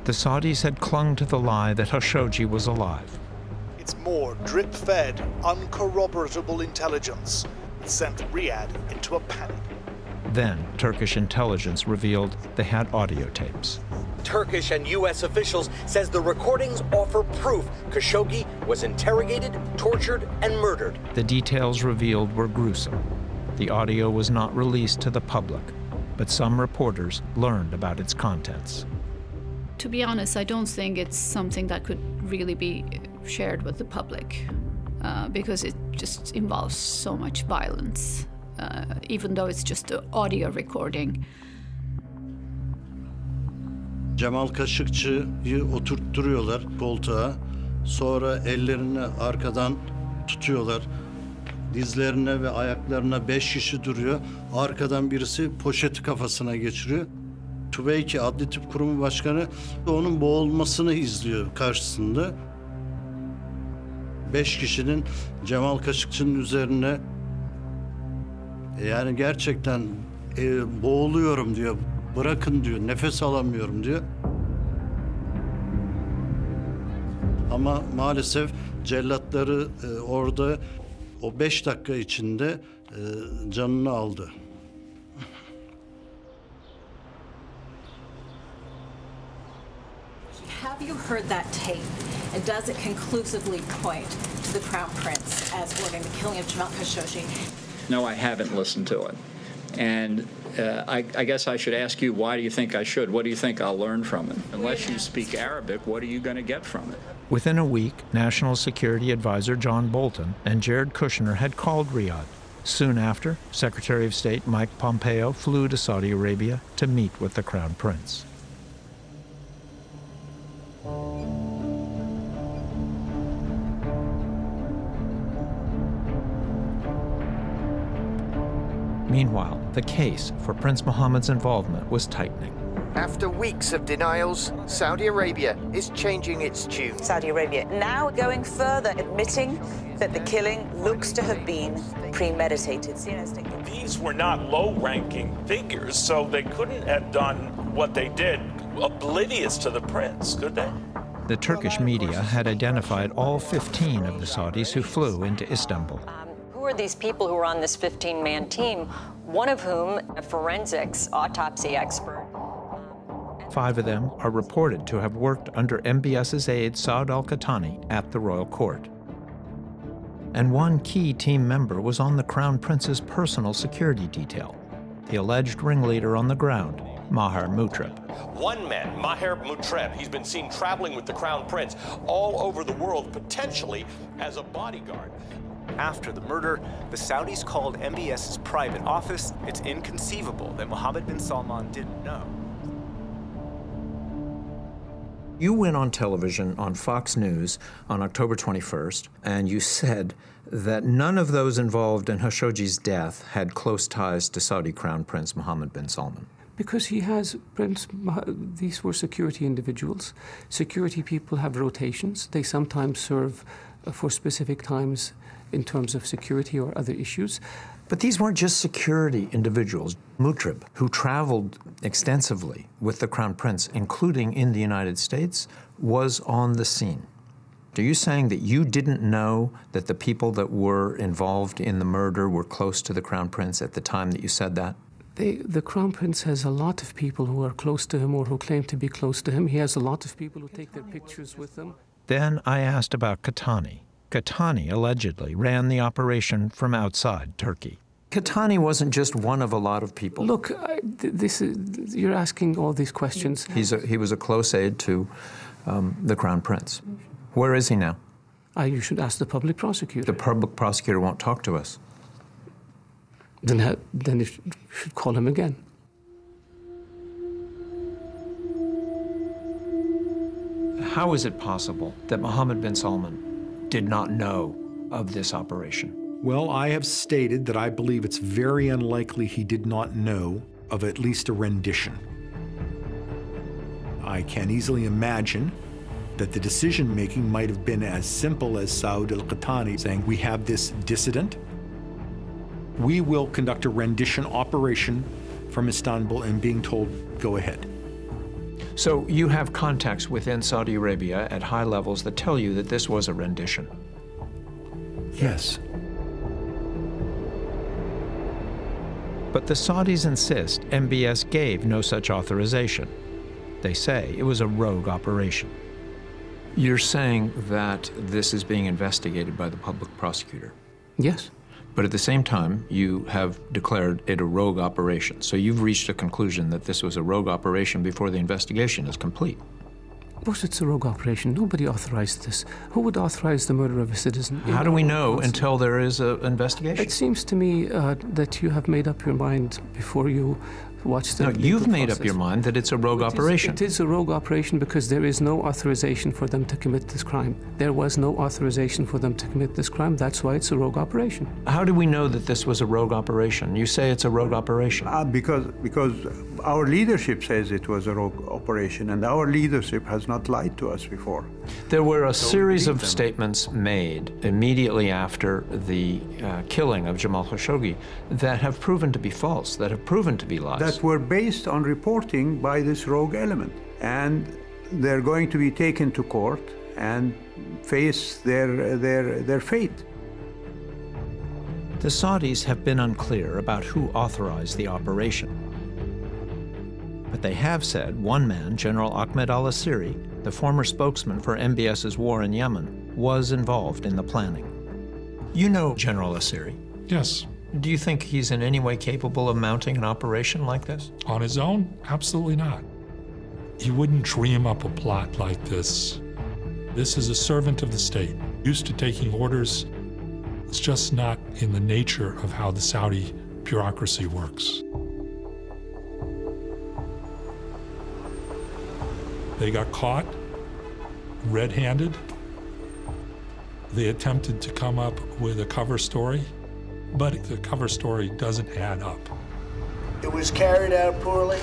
The Saudis had clung to the lie that Khashoggi was alive. It's more drip-fed, uncorroboratable intelligence. Sent Riyadh into a panic. Then Turkish intelligence revealed they had audio tapes. Turkish and U.S. officials says the recordings offer proof Khashoggi was interrogated, tortured, and murdered. The details revealed were gruesome. The audio was not released to the public, but some reporters learned about its contents. To be honest, I don't think it's something that could really be shared with the public. Because it just involves so much violence, even though it's just an audio recording. Jamal Khashoggi'yi oturtturuyorlar koltuğa. Sonra ellerini arkadan tutuyorlar. Dizlerine ve ayaklarına 5 kişi duruyor. Arkadan birisi poşeti kafasına geçiriyor. TÜBEYKİ Adli Tıp Kurumu Başkanı onun boğulmasını izliyor karşısında. 5 kişinin Jamal Khashoggi'nin üzerine, yani gerçekten Boğuluyorum diyor. Bırakın diyor. Nefes alamıyorum diyor. Ama maalesef cellatları orada o 5 dakika içinde canını aldı. Have you heard that tape? And does it conclusively point to the Crown Prince as ordering the killing of Jamal Khashoggi? No, I haven't listened to it. And I guess I should ask you, why do you think I should? What do you think I'll learn from it? Unless you speak Arabic, what are you going to get from it? Within a week, National Security Advisor John Bolton and Jared Kushner had called Riyadh. Soon after, Secretary of State Mike Pompeo flew to Saudi Arabia to meet with the Crown Prince. Meanwhile, the case for Prince Mohammed's involvement was tightening. After weeks of denials, Saudi Arabia is changing its tune. Saudi Arabia now going further, admitting that the killing looks to have been premeditated. These were not low-ranking figures, so they couldn't have done what they did oblivious to the prince, could they? The Turkish media had identified all 15 of the Saudis who flew into Istanbul. Who are these people who are on this 15-man team, one of whom a forensics autopsy expert? 5 of them are reported to have worked under MBS's aide Saud al-Qahtani at the royal court. And one key team member was on the Crown Prince's personal security detail, the alleged ringleader on the ground, Maher Mutreb. One man, Maher Mutreb, he's been seen traveling with the Crown Prince all over the world, potentially as a bodyguard. After the murder, the Saudis called MBS's private office. It's inconceivable that Mohammed bin Salman didn't know. You went on television on Fox News on October 21st, and you said that none of those involved in Khashoggi's death had close ties to Saudi Crown Prince Mohammed bin Salman. Because he has, these were security individuals. Security people have rotations. They sometimes serve for specific times in terms of security or other issues. But these weren't just security individuals. Mutreb, who traveled extensively with the Crown Prince, including in the United States, was on the scene. Are you saying that you didn't know that the people that were involved in the murder were close to the Crown Prince at the time that you said that? The Crown Prince has a lot of people who are close to him or who claim to be close to him. He has a lot of people who take their pictures with them. Then I asked about Qahtani. Qahtani allegedly ran the operation from outside Turkey. Qahtani wasn't just one of a lot of people. Look, you're asking all these questions. He was a close aide to the Crown Prince. Where is he now? You should ask the public prosecutor. The public prosecutor won't talk to us. Then you should call him again. How is it possible that Mohammed bin Salman did not know of this operation? Well, I have stated that I believe it's very unlikely he did not know of at least a rendition. I can easily imagine that the decision-making might have been as simple as Saud al-Qahtani saying, we have this dissident, we will conduct a rendition operation from Istanbul, and being told, go ahead. So you have contacts within Saudi Arabia at high levels that tell you that this was a rendition? Yes. But the Saudis insist MBS gave no such authorization. They say it was a rogue operation. You're saying that this is being investigated by the public prosecutor? Yes. But at the same time, you have declared it a rogue operation. So you've reached a conclusion that this was a rogue operation before the investigation is complete. Of course it's a rogue operation. Nobody authorized this. Who would authorize the murder of a citizen? How do we know until there is an investigation? It seems to me that you have made up your mind before you watch the... No, you've made up your mind that it's a rogue operation. It is a rogue operation because there is no authorization for them to commit this crime. There was no authorization for them to commit this crime. That's why it's a rogue operation. How do we know that this was a rogue operation? You say it's a rogue operation. Because Our leadership says it was a rogue operation, and our leadership has not lied to us before. There were a series of statements made immediately after the killing of Jamal Khashoggi that have proven to be false, that have proven to be lies. That were based on reporting by this rogue element. And they're going to be taken to court and face their fate. The Saudis have been unclear about who authorized the operation. But they have said one man, General Ahmed al-Asiri, the former spokesman for MBS's war in Yemen, was involved in the planning. You know General Asiri? Yes. Do you think he's in any way capable of mounting an operation like this? On his own? Absolutely not. He wouldn't dream up a plot like this. This is a servant of the state, used to taking orders. It's just not in the nature of how the Saudi bureaucracy works. They got caught red-handed. They attempted to come up with a cover story, but the cover story doesn't add up. It was carried out poorly,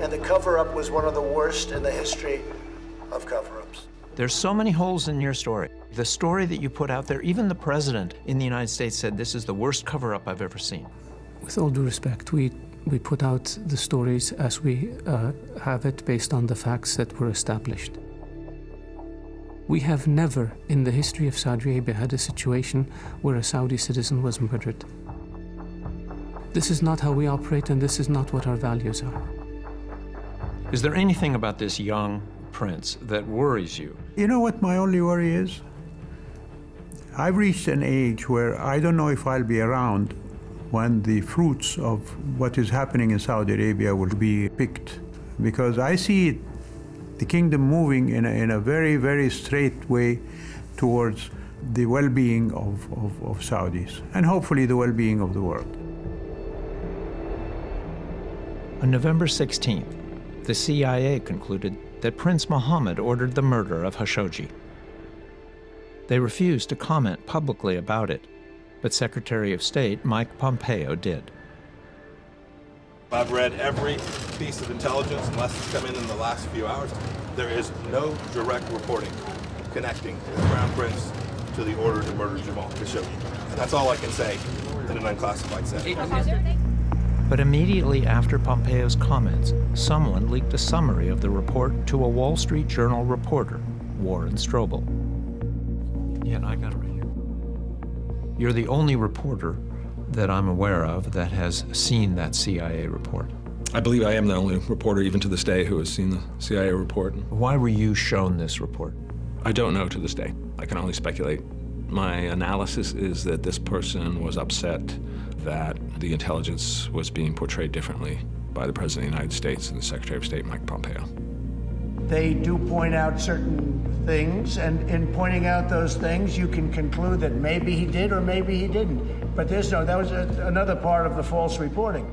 and the cover-up was one of the worst in the history of cover-ups. There's so many holes in your story. The story that you put out there, even the president in the United States said this is the worst cover-up I've ever seen. With all due respect, we put out the stories as we have it based on the facts that were established. We have never, in the history of Saudi Arabia, had a situation where a Saudi citizen was murdered. This is not how we operate, and this is not what our values are. Is there anything about this young prince that worries you? You know what my only worry is? I've reached an age where I don't know if I'll be around when the fruits of what is happening in Saudi Arabia will be picked. Because I see the kingdom moving in a very, very straight way towards the well-being of Saudis, and hopefully the well-being of the world. On November 16th, the CIA concluded that Prince Mohammed ordered the murder of Khashoggi. They refused to comment publicly about it, but Secretary of State Mike Pompeo did. I've read every piece of intelligence, unless it's come in the last few hours. There is no direct reporting connecting the Crown Prince to the order to murder Jamal Khashoggi. And that's all I can say in an unclassified setting. But immediately after Pompeo's comments, someone leaked a summary of the report to a Wall Street Journal reporter, Warren Strobel. Yeah, I got it right here. You're the only reporter that I'm aware of that has seen that CIA report. I believe I am the only reporter, even to this day, who has seen the CIA report. Why were you shown this report? I don't know to this day. I can only speculate. My analysis is that this person was upset that the intelligence was being portrayed differently by the President of the United States and the Secretary of State, Mike Pompeo. They do point out certain things, and in pointing out those things, you can conclude that maybe he did or maybe he didn't. But that was another part of the false reporting.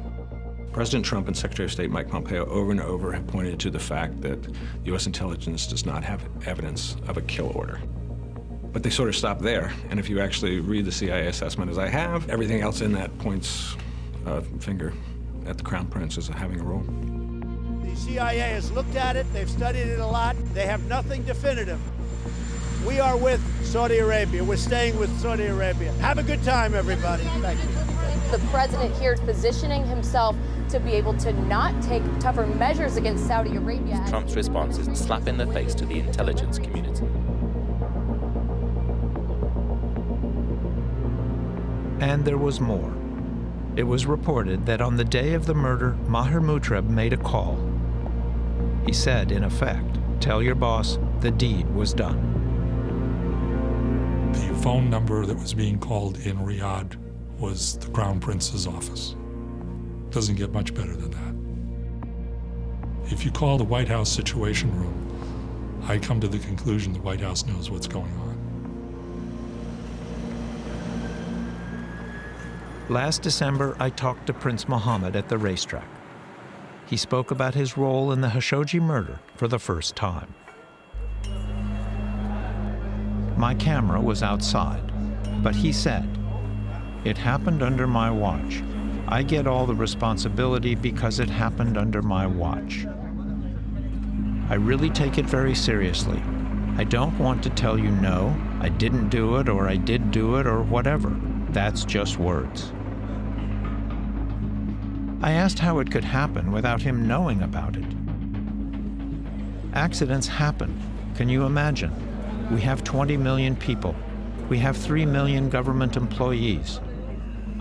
President Trump and Secretary of State Mike Pompeo over and over have pointed to the fact that U.S. intelligence does not have evidence of a kill order. But they sort of stop there, and if you actually read the CIA assessment as I have, everything else in that points a finger at the Crown Prince as having a role. The CIA has looked at it, they've studied it a lot, they have nothing definitive. We are with Saudi Arabia, we're staying with Saudi Arabia. Have a good time, everybody. Thank you. The president here is positioning himself to be able to not take tougher measures against Saudi Arabia. Trump's response is a slap in the face to the intelligence community. And there was more. It was reported that on the day of the murder, Maher Mutrab made a call. He said, in effect, tell your boss the deed was done. The phone number that was being called in Riyadh was the Crown Prince's office. Doesn't get much better than that. If you call the White House Situation Room, I come to the conclusion the White House knows what's going on. Last December, I talked to Prince Mohammed at the racetrack. He spoke about his role in the Khashoggi murder for the first time. My camera was outside, but he said, "It happened under my watch. I get all the responsibility because it happened under my watch. I really take it very seriously. I don't want to tell you no, I didn't do it, or I did do it, or whatever. That's just words. I asked how it could happen without him knowing about it. Accidents happen. Can you imagine? We have 20 million people. We have 3 million government employees.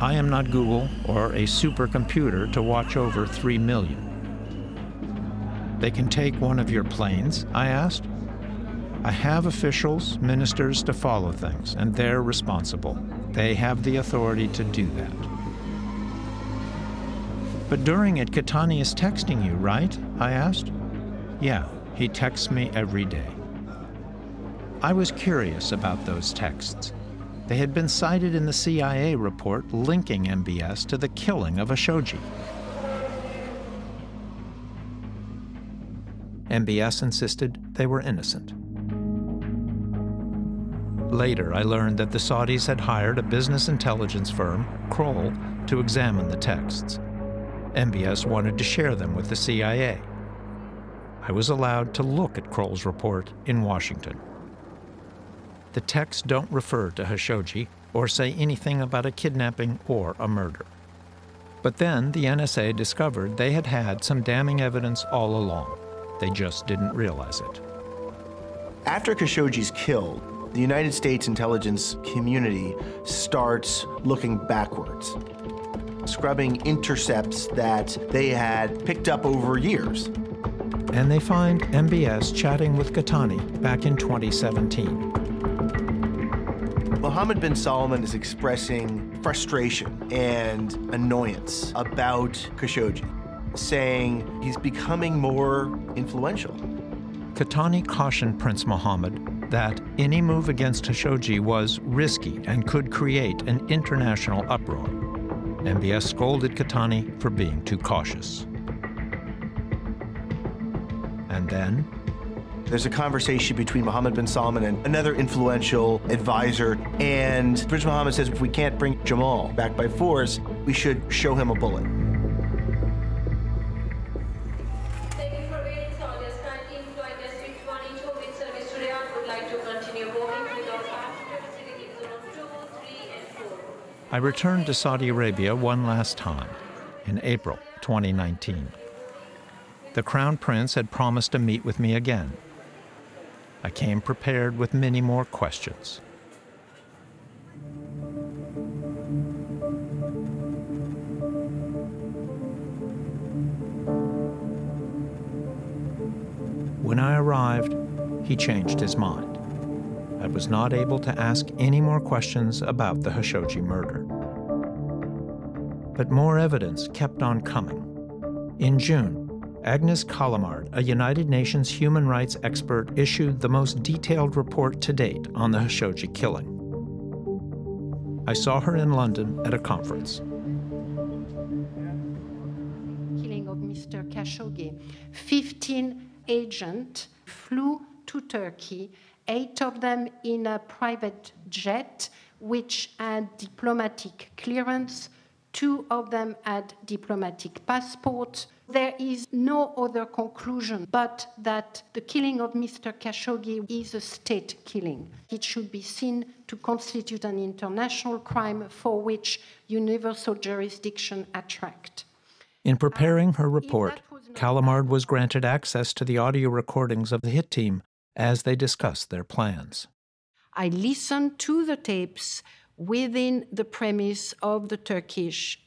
I am not Google or a supercomputer to watch over 3 million. They can take one of your planes, I asked. I have officials, ministers to follow things, and they're responsible. They have the authority to do that. But during it, Qahtani is texting you, right? I asked. Yeah, he texts me every day. I was curious about those texts. They had been cited in the CIA report linking MBS to the killing of Khashoggi. MBS insisted they were innocent. Later, I learned that the Saudis had hired a business intelligence firm, Kroll, to examine the texts. MBS wanted to share them with the CIA. I was allowed to look at Kroll's report in Washington. The texts don't refer to Khashoggi or say anything about a kidnapping or a murder. But then the NSA discovered they had had some damning evidence all along. They just didn't realize it. After Khashoggi's killed, the United States intelligence community starts looking backwards, scrubbing intercepts that they had picked up over years. And they find MBS chatting with Qahtani back in 2017. Mohammed bin Salman is expressing frustration and annoyance about Khashoggi, saying he's becoming more influential. Qahtani cautioned Prince Mohammed that any move against Khashoggi was risky and could create an international uproar. MBS scolded Qahtani for being too cautious. And then there's a conversation between Mohammed bin Salman and another influential advisor, and Prince Mohammed says if we can't bring Jamal back by force, we should show him a bullet. Thank you for waiting, soldiers. 19 flight S612 with service to Riyadh would like to continue boarding with our passenger facilities zone 2, 3, and 4. I returned to Saudi Arabia one last time in April 2019. The Crown Prince had promised to meet with me again. I came prepared with many more questions. When I arrived, he changed his mind. I was not able to ask any more questions about the Khashoggi murder. But more evidence kept on coming. In June, Agnes Callamard, a United Nations human rights expert, issued the most detailed report to date on the Khashoggi killing. I saw her in London at a conference. Killing of Mr. Khashoggi. 15 agents flew to Turkey, 8 of them in a private jet, which had diplomatic clearance. 2 of them had diplomatic passports. There is no other conclusion but that the killing of Mr. Khashoggi is a state killing. It should be seen to constitute an international crime for which universal jurisdiction attract. In preparing her report, Callamard was granted access to the audio recordings of the hit team as they discussed their plans. I listened to the tapes within the premise of the Turkish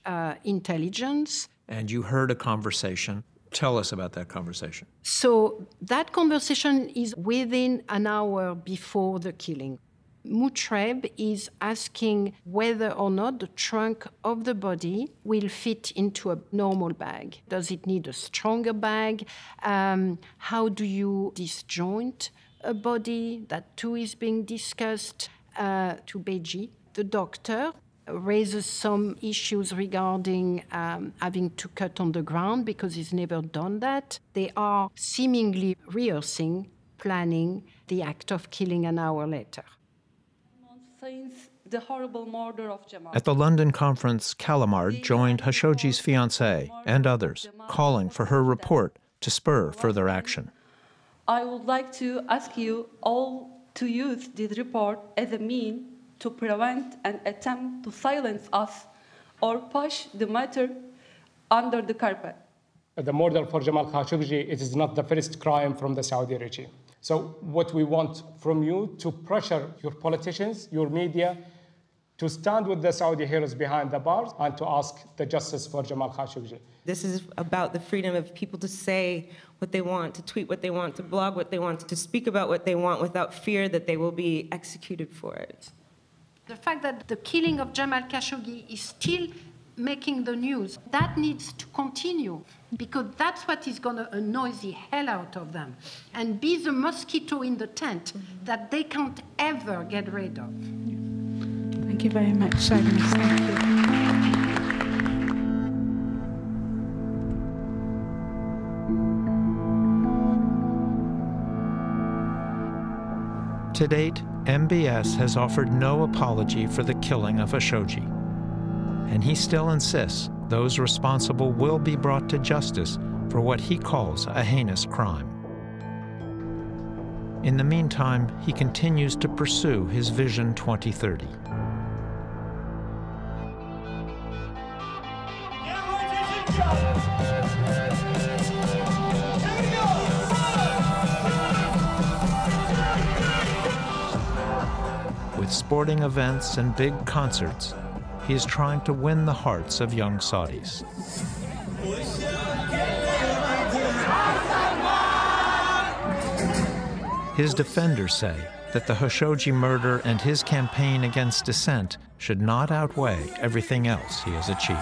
intelligence. And you heard a conversation. Tell us about that conversation. So that conversation is within an hour before the killing. Mutreb is asking whether or not the trunk of the body will fit into a normal bag. Does it need a stronger bag? How do you disjoint a body? That too is being discussed to Beji. The doctor raises some issues regarding having to cut on the ground because he's never done that. They are seemingly rehearsing, planning the act of killing an hour later. Since the horrible murder of Jamal. At the London conference, Calamard joined Khashoggi's fiancé and others, calling for her report to spur further action. I would like to ask you all to use this report as a means to prevent an attempt to silence us or push the matter under the carpet. The murder for Jamal Khashoggi, it is not the first crime from the Saudi regime. So what we want from you to pressure your politicians, your media, to stand with the Saudi heroes behind the bars and to ask the justice for Jamal Khashoggi. This is about the freedom of people to say what they want, to tweet what they want, to blog what they want, to speak about what they want without fear that they will be executed for it. The fact that the killing of Jamal Khashoggi is still making the news, that needs to continue, because that's what is going to annoy the hell out of them and be the mosquito in the tent that they can't ever get rid of. Thank you very much, Agnes. Thank you. To date, MBS has offered no apology for the killing of Khashoggi. And he still insists those responsible will be brought to justice for what he calls a heinous crime. In the meantime, he continues to pursue his Vision 2030. With sporting events and big concerts, he is trying to win the hearts of young Saudis. His defenders say that the Khashoggi murder and his campaign against dissent should not outweigh everything else he has achieved.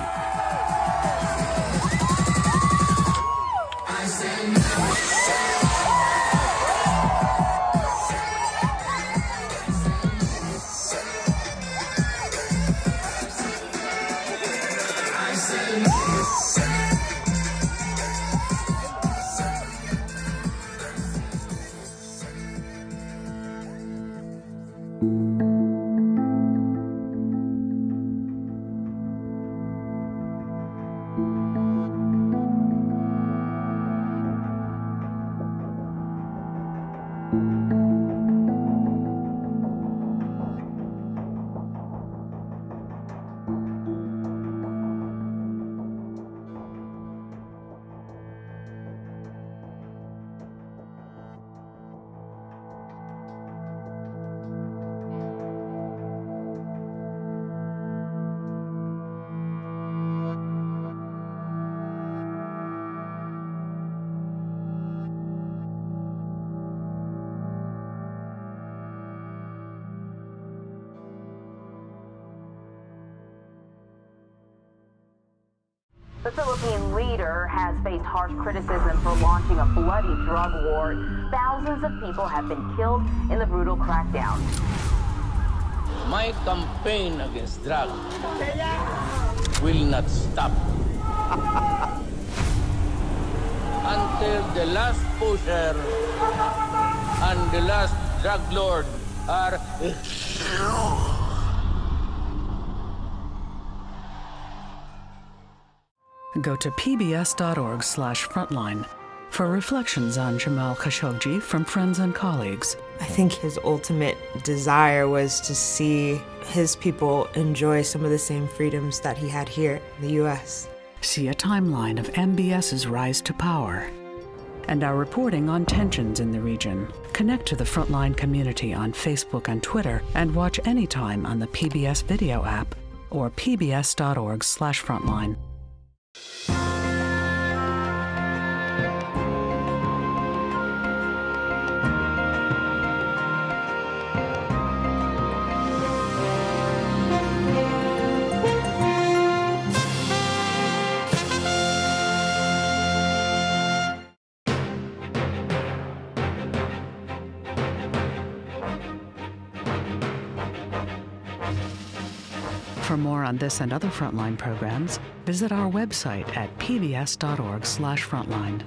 The Philippine leader has faced harsh criticism for launching a bloody drug war. Thousands of people have been killed in the brutal crackdown. My campaign against drugs will not stop until the last pusher and the last drug lord are Go to pbs.org/frontline for reflections on Jamal Khashoggi from friends and colleagues. I think his ultimate desire was to see his people enjoy some of the same freedoms that he had here in the U.S. See a timeline of MBS's rise to power and our reporting on tensions in the region. Connect to the Frontline community on Facebook and Twitter and watch anytime on the PBS video app or pbs.org/frontline. For more on this and other Frontline programs, visit our website at pbs.org/frontline.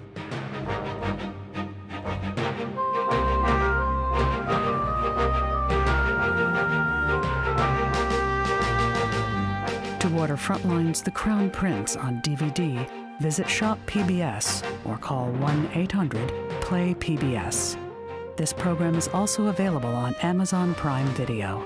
to order Frontline's The Crown Prince on DVD, visit Shop PBS or call 1-800-PLAY-PBS. This program is also available on Amazon Prime Video.